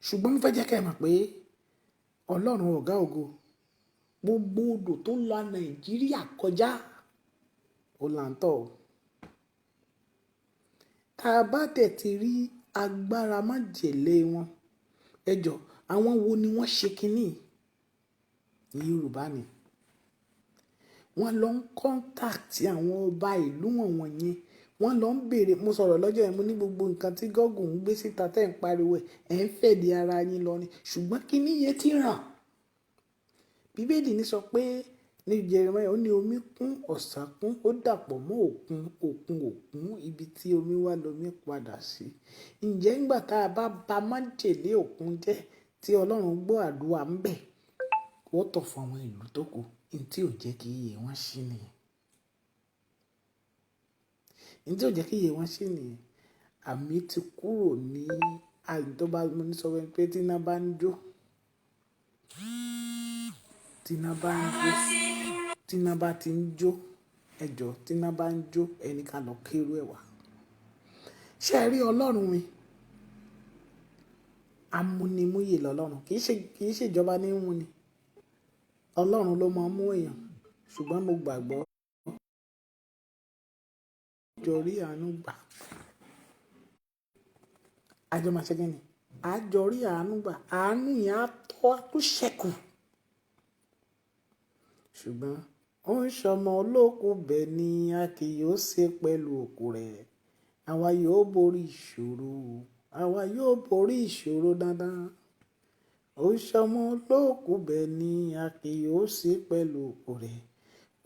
Ṣùgbọ́n mo fẹ́ jẹ́ kí ẹ mọ̀ pé Ọlọ́run ọ̀gá ògo gbogbo odò tó la Nàìjíríà kọjá ó là ń tọ̀. Tá a bá dẹ̀ ti rí agbára májèlé wọn, ẹ jọ àwọn wo ni wọ́n ṣe kínní? Ní Yorùbá ni. Wọ́n lọ ń kọ́ńtàkì àwọn ọba ìlú wọ̀nyẹn. Wọ́n lọ ń béèrè, mo sọ̀rọ̀ lọ́jọ́ yẹn mo ní gbogbo nǹkan tí Google ń gbé síta tẹ́ ń pariwo ẹ̀ ń fẹ̀dí ara yín lọ ni. Ṣùgbọ́n kínní yẹn ti ràn. Bíbélì ní sọ pé ní Jeremiah ó ní omi kún ọ̀sà kún ó dàpọ̀ mọ́ òkun ibi tí omi wá lómi padà sí. Ǹjẹ́ ńgbà tá a bá ba májèlé òkun jẹ́ tí Ọlọ́run gbọ́ àdúrà ń bẹ̀, wọ́n tọ̀ fún àwọn ìlú tó kù ní tí ò jẹ́ kí iye wọn ṣí nìyẹn. Ní tí ò jẹ́ kí iye wọn ṣí nìyẹn. Àmì ti kúrò ní àyè tó bá mo ní sọ pé tí iná bá ń jó. Tí iná bá ti ń jó, ẹ jọ tí iná bá ń jó ẹni ká lọ kérú ẹ̀ wá. Ṣé ẹ rí Ọlọ́run mi? Amúnimúyè lọ́lọ́run. Kì í ṣe ìjọba ní mú ni. Ọlọ́run ló máa mú èèyàn. Ṣùgbọ́n mo gbàgbọ́ àjọrí àánú gbà. Àjọ máa ṣe kí ni? Àjọrí àánú gbà. Àánú yẹn á tọ́ tó ṣẹ́kù. Ṣùgbọ́n ó ń ṣọmọ olókù bẹ́ẹ̀ ni a kì yóò ṣe pẹ̀lú òkú rẹ̀. Àwa yóò borí ìṣòro. Àwa yóò borí ìṣòro dandan. Ó ń ṣọmọ olókù bẹ́ẹ̀ ni a kì yóò ṣe pẹ̀lú òkú rẹ̀.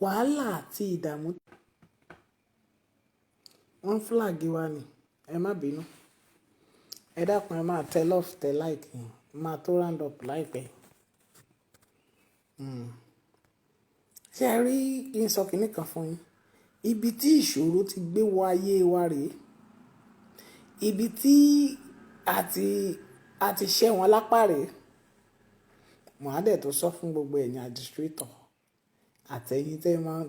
Wàhálà àti ìdààmú. Wọ́n flag wa ni. Ẹ má bínú. Ẹ dákun ẹ máa tẹ love tẹ like yẹn. Máa tó round up láìpẹ́. Ṣé ẹ rí kí n sọ kìíní kan fún yín? ibi tí ìṣòro ti gbé wọ ayé wa rèé, ibi tí a ti ṣẹ́ wọn lápá rèé. Mọ̀hádẹ̀ tó sọ fún gbogbo ẹ̀yin administrator àtẹ̀yin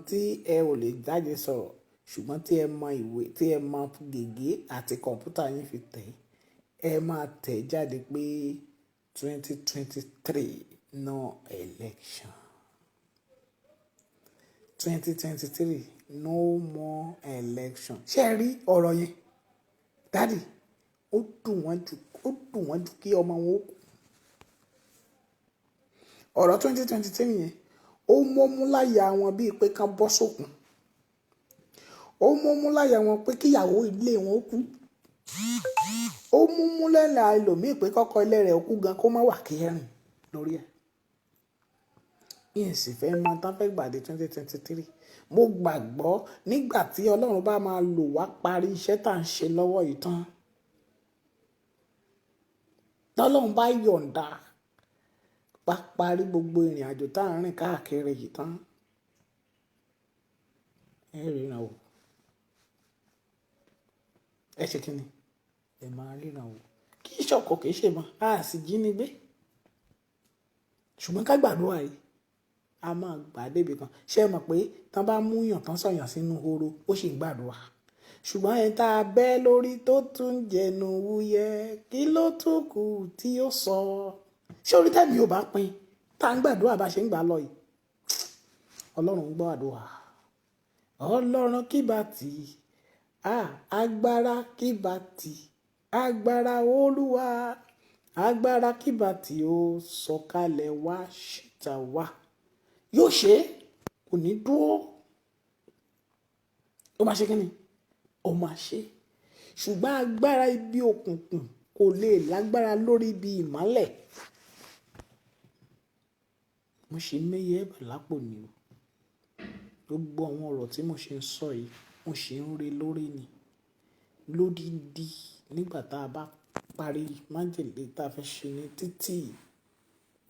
tí ẹ ò lè jáde sọ̀rọ̀ ṣùgbọ́n tí ẹ mọ ìwé, tí ẹ mọ gègé àti kọ̀ǹpútà yín fi tẹ̀, ẹ máa tẹ̀ jáde pé 2023 no election. 2023 no more election. Ṣé ẹ rí ọ̀rọ̀ yẹn? Dádì, ó dùn wọ́n jù kí ọmọ wọn ó kú. Ọ̀rọ̀ 2023 yẹn ó mọ́mú láyà wọn bíi pé kán bọ́ sókun. Ó mọ́mú láyà wọn pé kíyàwó ilé wọn ó kú. Ó mú lẹ́nu ẹlòmíì pé kọ́kọ́ ilé rẹ̀ ó kú gan kó má wà kẹrin lórí ẹ̀. Yín sì fẹ́ mọ tán fẹ́ gbàdé 2023. Mo gbàgbọ́ nígbà tí Ọlọ́run bá máa lò wá parí iṣẹ́ tá à ń ṣe lọ́wọ́ yìí tán. Tọ́lọ́run bá yọ̀ǹda bá parí gbogbo ìrìn àjò tá à ń rìn káàkiri yìí tán. Ẹ ríran wò. Ẹ ṣe kí ni? Ẹ máa ríran wò. Kì í ṣọ̀kọ̀, kì í ṣe mọ́. A sì jí ni gbé. Ṣùgbọ́n ká gbàdúrà yìí. A máa gbà débi kan. Ṣé ẹ mọ̀ pé tán bá mú yàn tán sọ̀yàn sínú horo, ó sì ń gbàdúrà. Ṣùgbọ́n ẹ̀ tá a bẹ́ lórí tó tún jẹnu wúyẹ́, kí ló tún kù tí ó sọ? Ṣé orí tẹ́mi ò bá pin? Tá ń gbàdúrà bá ṣe ń gbà lọ yìí. Ọlọ́run ń gbọ́ àdúrà. Ọlọ́run kí bá ti. Agbára kí bá ti. Agbára Olúwa. Agbára kí bá ti ó sọ̀kalẹ̀ wá ṣìtà wá. Yóò ṣe, kò ní dúró. Ó máa ṣe kí ni? Ó máa ṣe. Ṣùgbọ́n agbára ibi òkùnkùn kò lè lágbára lórí ibi ìmọ́lẹ̀. Mo ṣe méye ẹ̀bà lápò ni o. Gbogbo àwọn ọ̀rọ̀ tí mo ṣe ń sọ yìí, mo ṣe ń re lórí ni. Lódìdí nígbà tá a bá parí májèlé tá a fẹ́ ṣe ní títì,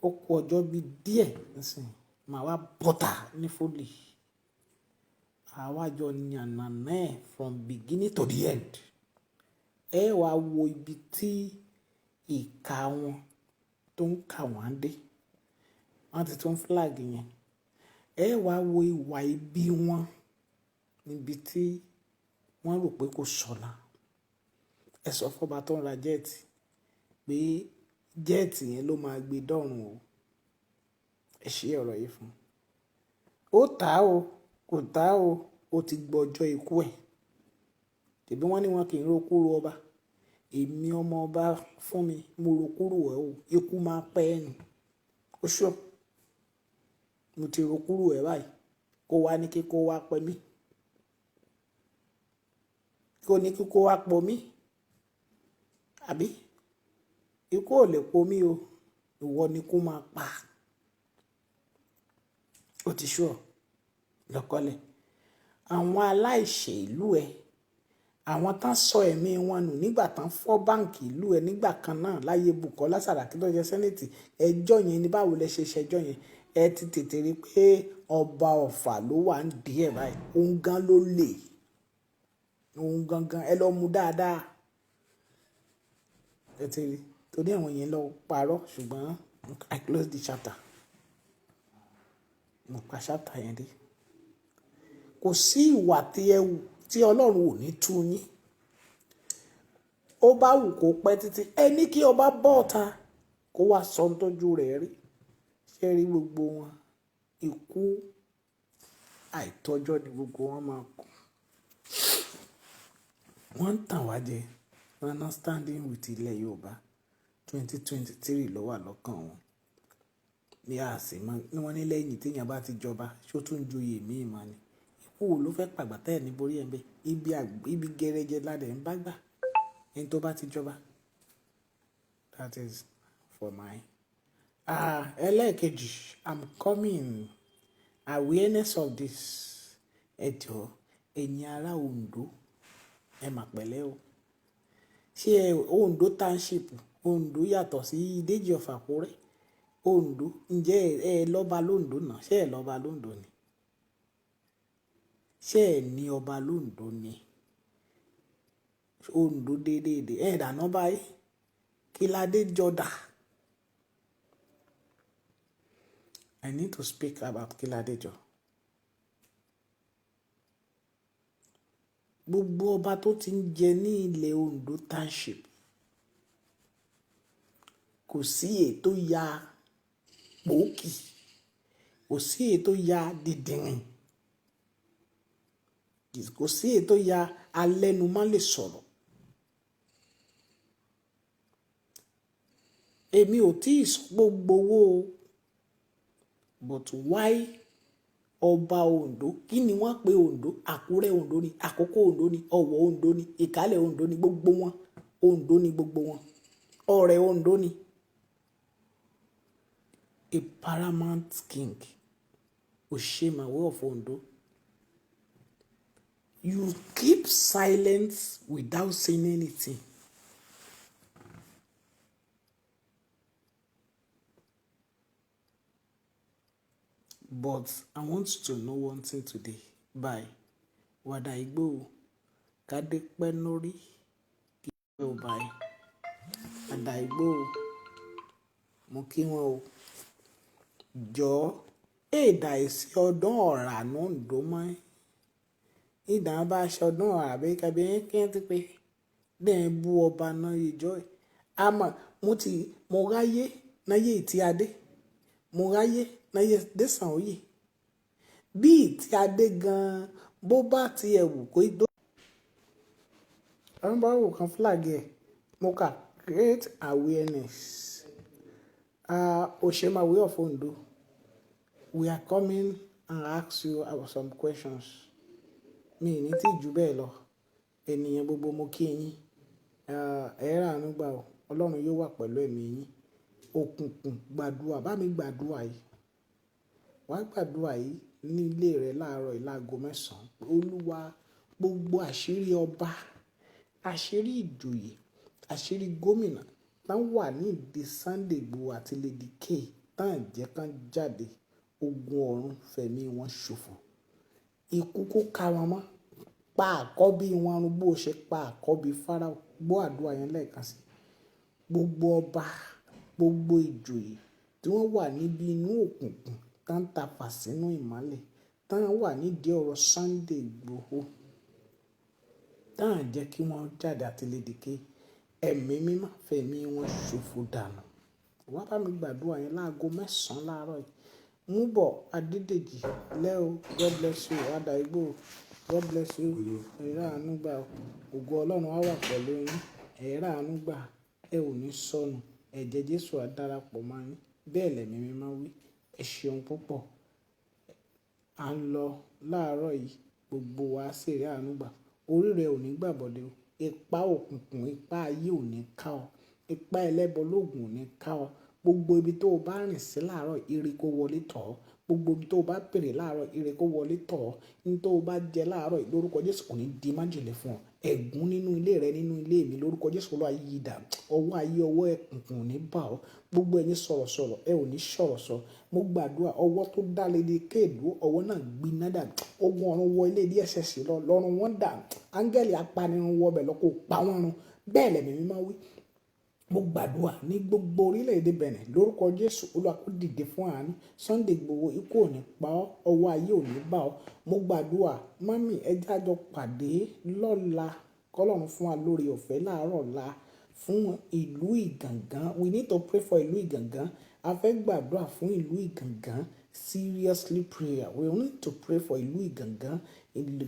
ó kù ọjọ́ bí díẹ̀ nísìnyí. Màá wá bọ́tà ní fólì. Àwa jọ yànnàná ẹ̀ from beginning to the end. Ẹ wá wo ibi tí ìka wọn tó ń kà wọ́n dé. Wọ́n ti tún flag yẹn. Ẹ wá wo ìwà ibi wọn níbi tí wọ́n rò pé kò ṣọ̀nà. Ẹ sọ fọ́ba tó ń ra jẹ́ẹ̀tì pé jẹ́ẹ̀tì yẹn ló máa gbé dọ́rùn o. Ẹ ṣe ọ̀rọ̀ yìí fún un. Ó tà o, kò tà o, ó ti gbọ́ ọjọ́ ikú ẹ̀. Tẹ̀bí wọ́n ní wọn kì í ro kúrò ọba. Èmi ọmọ ọba fún mi, mo ro kúrò ẹ̀ o. Ikú máa pẹ́ ẹnu. Ó ṣọ́. Mo ti ro kúrò ẹ̀ báyìí. Kó wá ní kí kó wá pẹ́ mí. Kó ní kí kó wá pọ̀ mí. Àbí? Ikú ò lè pọ̀ mí o. Ìwọ ni kó máa pa. Ó ti ṣọ́ lọ́kọ́lẹ̀. Àwọn aláìṣe ìlú ẹ, àwọn tán sọ ẹ̀mí wọn nù nígbà tán fọ́ báǹkì ìlú ẹ nígbà kan náà láyé Bùkọ́lá Sàràkí tó jẹ́ sẹ́nẹ̀tì. Ẹjọ́ yẹn ni báwo lẹ ṣe ṣẹjọ́ yẹn? Ẹ ti tètè rí pé ọba Ọ̀fà ló wà ń díẹ̀ báyìí. Òun gan ló lè. Òun gangan ẹ lọ mú dáadáa. Ẹ ti rí. Torí àwọn yẹn lọ parọ́ ṣùgbọ́n I close the chapter. Mo pa chapter yẹn dé. Kò sí ìwà tí Ọlọ́run ò ní tú yín. Ó bá wù kó pẹ́ títí. Ẹ ní kí ọba bọ́ta kó wá sọ tójú rẹ̀ rí. Ṣé rí gbogbo wọn? Ikú àìtọ́jọ́ ni gbogbo wọn máa kú. Wọ́n ń tàn wá jẹ. Wọ́n ná standing with ilẹ̀ Yorùbá. 2023 ló wà lọ́kàn wọn. Ní àsìmọ́ ní wọ́n ní lẹ́yìn tí èèyàn bá ti jọba, ṣó tún joyè míì mọ́ ni. Ikú wo ló fẹ́ pàgbà tẹ́ ẹ̀ ní borí ẹ̀ ń bẹ́? Ibi gẹrẹjẹ ládẹ̀ ń bá gbà. Ẹni tó bá ti jọba. That is for my. Ẹlẹ́ẹ̀kejì, I'm coming. Awareness of this. Ẹ jọ̀ọ́, ẹ̀yin ará Ondo, ẹ mà pẹ̀lẹ́ o. Ṣé Ondo township, Ondo yàtọ̀ sí Ìdéjì of Àkúrẹ́? Ondo, ǹjẹ́ ẹ lọ́ba lóńdó náà? Ṣé ẹ lọ́ba lóńdó ni? ṣé ẹ̀ ní ọba lóńdó ni Oǹdó déédéé ẹ̀ dáná báyìí kí ládé jọdá. I need to speak about Kíládéjọ. Gbogbo ọba tó ti ń jẹ ní ilẹ̀ Oǹdó township kò sí ètò ya pòókì, kò sí ètò ya dìdìrìn, kò sí ètò ya alẹ́numá lè sọ̀rọ̀. Èmi ò tí ì sọ gbogbo owó, but why ọba Oǹdó? Kí ni wọ́n pe Oǹdó? Àkúrẹ́ Oǹdó ni, Àkókò Oǹdó ni, Ọ̀wọ̀ Oǹdó ni, Ìkálẹ̀ Oǹdó ni, gbogbo wọn Oǹdó ni gbogbo wọn. Ọ̀rẹ́ Oǹdó ni. A paramount king, Oshemawe of Oǹdó. You keep silence without saying anything. But I want to know one thing today. Bye. Wàdà Ìgbò kádé pẹ́ lórí kí ẹ ò báyìí. Wàdà Ìgbò mo kí wọn o. Jọ̀ọ́ èdà ìsí ọdún ọ̀rà náà ń dó mọ́ ẹ́. Ìdá bá aṣọ ọdún ọ̀rà bẹ́ẹ̀ kábí ẹ́ kí ẹ́ ti pé dẹ́n bú ọba náà ìjọ ẹ̀. Àmọ́ mo ráyé náyé ìtí adé. Mo ráyé náyé dẹ́sàn òye. Bí ìtí adé gan-an bó bá ti ẹ̀wù kó idó. Àwọn bá wò kan flag ẹ̀. Mo kà create awareness. Oshemawe of Oǹdó. We are coming and ask you about some questions. Mi ní tí jù bẹ́ẹ̀ lọ. Ènìyàn gbogbo mo kí yín. Ẹ̀rà àánú gbà ọ́. Ọlọ́run yóò wà pẹ̀lú ẹ̀mí yín. Òkùnkùn gbàdúrà bá mi gbàdúrà yìí. Wá gbàdúrà yìí ní ilé rẹ láàárọ̀ ìlágo 9. Olúwa gbogbo àṣírí ọba, àṣírí ìjòyè, àṣírí gómìnà tán wà ní ìdí Sunday Igboho àti Lady K tán jẹ́ kán jáde. Ogun ọ̀run fẹ̀mí wọn ṣòfò. Ikú kó ká wọn mọ́. Pa àkọ́bí wọn run bó ṣe pa àkọ́bí Fáráò. Gbọ́ àdúrà yẹn lẹ́ẹ̀kan sí. Gbogbo ọba, gbogbo ìjòyè tí wọ́n wà níbi inú òkùnkùn tán tapà sínú ìmọ́lẹ̀, tán wà nídìí ọ̀rọ̀ Sunday Igboho, tán jẹ́ kí wọ́n jáde àti Lady K, ẹ̀mí mímọ́ fẹ̀mí wọn ṣòfò dànù. Wá bá mi gbàdúrà yẹn láago 9 láàárọ̀ yìí. Múbọ̀ Adédèjì lẹ́o, God bless you. Wàdà Ìgbò, God bless you. Ẹ̀rà àánú gbà ọ́. Ògo Ọlọ́run á wà pẹ̀lú yín. Ẹ̀rà àánú gbà, ẹ ò ní sọnù. Ẹ̀jẹ̀ Jésù á darapọ̀ mọ́ yín. Bẹ́ẹ̀ lẹ̀mí mímọ́ wí. Ẹ ṣeun púpọ̀. À ń lọ láàárọ̀ yìí. Gbogbo wa sì rí àánú gbà. Orí rẹ ò ní gbàbọ̀dé o. Ipa òkùnkùn, ipa ayé ò ní ká ọ. Ipa ẹlẹ́bọ lóògùn ò ní ká ọ. Gbogbo ibi tó o bá rìn sí láàárọ̀, ire kó wọlé tọ̀ ọ́. Gbogbo ibi tó o bá pèrè láàárọ̀, ire kó wọlé tọ̀ ọ́. Ní tó o bá jẹ láàárọ̀, lórúkọ Jésù kò ní di májèlé fún ọ. Ẹ̀gún nínú ilé rẹ, nínú ilé mi, lórúkọ Jésù Olúwa yí dà. Ọwọ́ ayé, ọwọ́ ẹ̀kùnkùn ò ní bà ọ́. Gbogbo ẹ̀yin sọ̀rọ̀sọ̀rọ̀, ẹ ò ní sọ̀rọ̀ sọ. Mo gbàdúrà ọwọ́ tó dá Lady K dúró, ọwọ́ náà gbiná dà. Ogun ọ̀run wọ ilé DSS lọ, lọ́run wọn dà. Áńgẹ́lì apanirun wọ bẹ̀ lọ kó pa wọ́n run. Bẹ́ẹ̀ lẹ̀mí mímọ́ wí. Mo gbàdúrà ní gbogbo orílẹ̀-èdè Benin lórúkọ Jésù Olúwa kó dìde fún àánú. Sunday Igboho ikú ò ní pa ọ́, ọwọ́ ayé ò ní bà ọ́. Mo gbàdúrà mọ́mì ẹ jẹ́ a jọ pàdé lọ́la kọ́lọ́run fún wa lórí ọ̀fẹ́ láàárọ̀ ọ̀la fún ìlú Ìgàngán. We need to pray for ìlú Ìgàngán. A fẹ́ gbàdúrà fún ìlú Ìgàngán. Seriously prayer. We need to pray for ìlú Ìgàngán. Ilẹ̀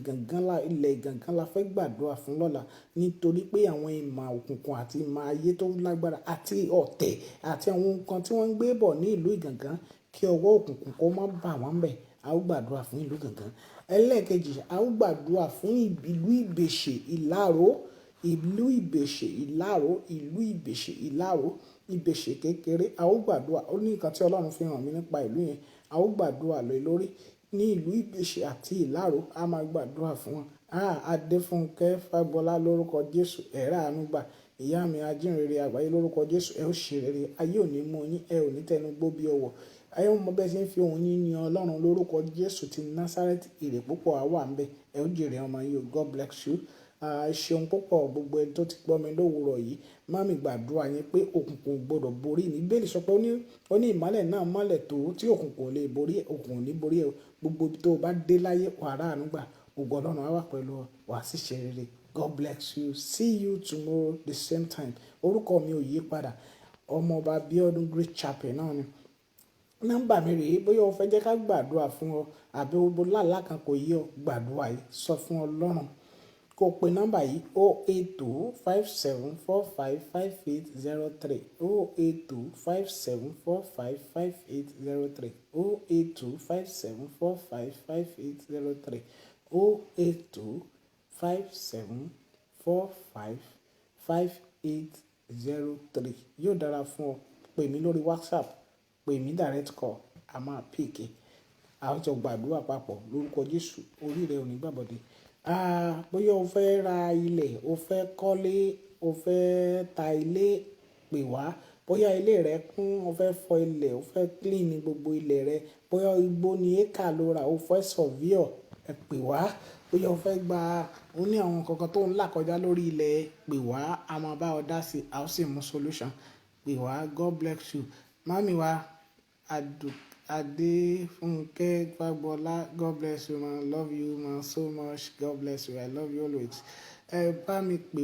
Ìgàngán la fẹ́ gbàdúrà fún lọ́la nítorí pé àwọn ìmọ̀ òkùnkùn àti ìmọ̀ ayé tó lágbára àti ọ̀tẹ̀ àti àwọn nǹkan tí wọ́n ń gbé bọ̀ ní ìlú Ìgàngán kí ọwọ́ òkùnkùn kó má bà wọ́n bẹ̀. A ó gbàdúrà fún ìlú Ìgàngán. Ẹlẹ́ẹ̀kejì, a ó gbàdúrà fún ìlú Ìbèṣè Ìláró. Ìlú Ìbèṣè Ìláró, ìlú Ìbèṣè Ìláró, Ìbèṣè kékeré. A ó gbàdúrà. Ó ní nǹkan tí Ọlọ́run fi hàn mí nípa ìlú yẹn. A ó gbàdúrà lórí ní ìlú Ìbèṣè àti Ìláró. A máa gbàdúrà fún wọn. Adéfúnkẹ́ Fágbọ́lá lórúkọ Jésù. Ẹ̀rà àánú gbà. Ìyá mi ajínrere àgbáyé lórúkọ Jésù. Ẹ ó ṣe rere. Ayé ò ní mú yín. Ẹ ò ní tẹnu gbó bí ọwọ́. ayé mọ bẹ́ẹ̀ ṣe ń fi ohun yín yan ọlọ́run lórúkọ Jésù ti Násárẹ́tì. Èrè púpọ̀ á wà ń bẹ̀. Ẹ ó jèrè ọmọ yìí o. God bless you. Ṣeun púpọ̀ gbogbo ẹni tó ti gbọ́ mi lówùúrọ̀ yìí. Màmí gbàdúrà yín pé òkùnkùn ò gbọdọ̀ borí mi. Bíbélì sọ pé ó ní ìmọ́lẹ̀ náà mọ́lẹ̀ tó tí òkùnkùn ò lè borí ẹ̀, òkùnkùn ò ní borí ẹ̀. Gbogbo ibi tó o bá dé láyé wà á ráàánú gbà. Ògo Ọlọ́run á wà pẹ̀lú ọ. Wà á sì ṣe rere. God bless you. See you tomorrow the same time. Orúkọ mi ò yí padà. Ọmọọba Bíọ́dún Great Chapel náà ni. Nọ́mbà mi rèé, bóyá o fẹ́ jẹ́ ká gbàdúrà fún ọ àbí o lálàá kan kò yé ọ, gbàdúrà yìí sọ fún Ọlọ́run. Kó o pe nọ́mbà yìí 08257455803 08257455803 08257455803 08257455803. Yóò dára fún ọ. Pè mí lórí WhatsApp, pè mí direct call, a máa pick ẹ. A ó jọ gbàdúrà papọ̀ lórúkọ Jésù. Orí rẹ ò ní gbàbọ̀dé. Bóyá o fẹ́ ra ilẹ̀, o fẹ́ kọ́lé, o fẹ́ ta ilé, pè wá. Bóyá ilé rẹ kún, o fẹ́ fọ ilẹ̀, o fẹ́ clean gbogbo ilẹ̀ rẹ. Bóyá igbó ni éékà ló ra, o fẹ́ surveyor, ẹ pè wá. Bóyá o fẹ́ o ní àwọn nǹkan kan tó ń là kọjá lórí ilẹ̀, pè wá. A máa bá ọ dá sí, a ó sì mú solution. Pè wá. God bless you. Màmí wa, Adéfúnkẹ́ Gbágbọ́lá, God bless you man, love you man so much, God bless you, I love you always. Ẹ bá mi pè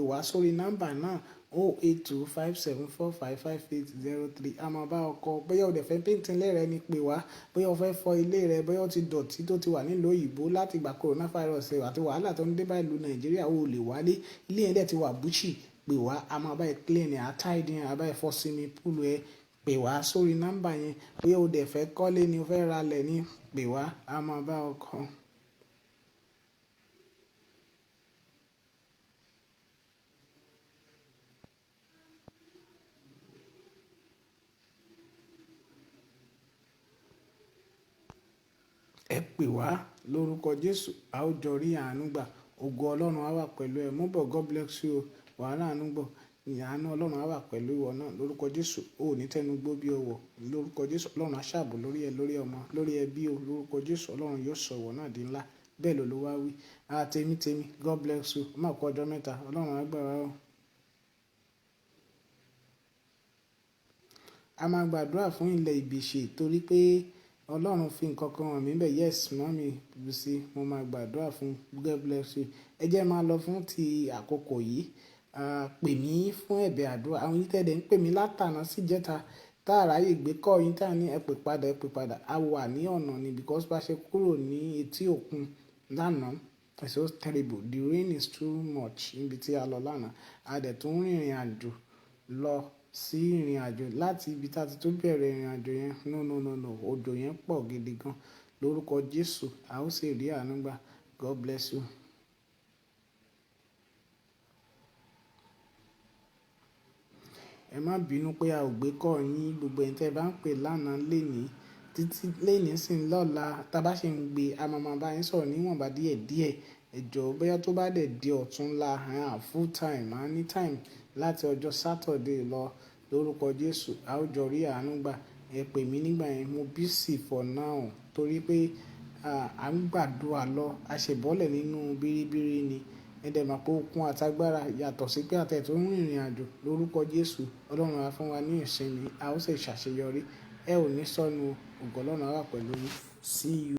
wá sórí nọ́mbà náà 08257455803. A máa bá ọkọ. Bóyá o dẹ̀ fẹ́ painting ilé rẹ ni pè wá. Bóyá o fẹ́ fọ ilé rẹ, bóyá o ti dọ̀tí tó ti wà nílùú òyìnbó láti ìgbà coronavirus àti wàhálà tó ń dé bá ìlú Nàìjíríà, o lè wálé. Ilé yẹn dẹ̀ ti wà búchì, pè wá. A máa bá ẹ clean ẹ, a tidy ẹ, a bá ẹ fọ swimming pool ẹ. Pè wá sórí nọ́mbà yẹn. Bóyá o dẹ̀ fẹ́ kọ́lé ni o fẹ́ ralẹ̀ ni, pè wá. A máa bá ọkọ. Ẹ pè wá lórúkọ Jésù. A ó jọ rí àánú gbà. Ògo Ọlọ́run á wà pẹ̀lú ẹ. Mú bọ̀. God bless you. Wàhálà àánú gbọ̀. Ìyànú Ọlọ́run á wà pẹ̀lú ìwọ náà lórúkọ Jésù. O ò ní tẹnu gbó bí ọwọ́ lórúkọ Jésù. Ọlọ́run á ṣààbò lórí ẹ, lórí ọmọ, lórí ẹbí o lórúkọ Jésù. Ọlọ́run yóò sọ ìwọ náà di ńlá. Bẹ́ẹ̀ l'Olúwa wí. Tèmi. God bless you. Má kú ọjọ́ mẹ́ta. Ọlọ́run á gbà wá o. A máa gbàdúrà fún ilẹ̀ ìbìṣe torí pé Ọlọ́run fi nǹkan kan hàn mí bẹ́ẹ̀. Yes, mọ́mí Bùsí, mo máa gbàdúrà fún. God bless you. Ẹ jẹ́ máa lọ fún ti àkókò yìí. Pè mí fún ẹ̀bẹ̀ àdúrà. Àwọn yìí tẹ̀lé ń pè mí látàná sí ìjẹta. Tá a ráyè gbé kọ́ yín tá a ní ẹ pè padà. A wà ní ọ̀nà ni because bá ṣe kúrò ní etí òkun lánàá. It's so terrible. The rain is too much níbi tí a lọ lánàá. A dẹ̀ tún rìnrìn àjò lọ sí ìrìn àjò láti ibi tá a ti tó bẹ̀rẹ̀ ìrìn àjò yẹn. No. Òjò yẹn pọ̀ gidi gan. Lórúkọ Jésù, a ó sì rí àánú gbà. God bless you. Ẹ má bínú pé a ò gbé kọ́ yín. Gbogbo ẹ̀yin tẹ́ bá ń pè lánàá lénìí títí lénìí sì ń lọ́la. Tá bá ṣe ń gbé, a máa bá yín sọ̀rọ̀ níwọ̀nba díẹ̀. Ẹ jọ̀ọ́ bóyá tó bá dẹ̀ di ọ̀túnla, full time, a ní time láti ọjọ́ Saturday lọ lórúkọ Jésù. A ó jọ rí àánú gbà. Ẹ pè mí nígbà yẹn. Mo busy for now torí pé à ń gbàdúrà lọ. A ṣe bọ́lẹ̀ nínú bíríbírí ni. Ẹ dẹ̀ mọ̀ pé okun àtagbára yàtọ̀ sí pé àtẹ̀ tó ń rìnrìn àjò lórúkọ Jésù. Ọlọ́run á fún wa ní ìsinmi. A ó sì ṣàṣeyọrí. Ẹ ò ní sọnù. Ògo Ọlọ́run á wà pẹ̀lú yín. See you.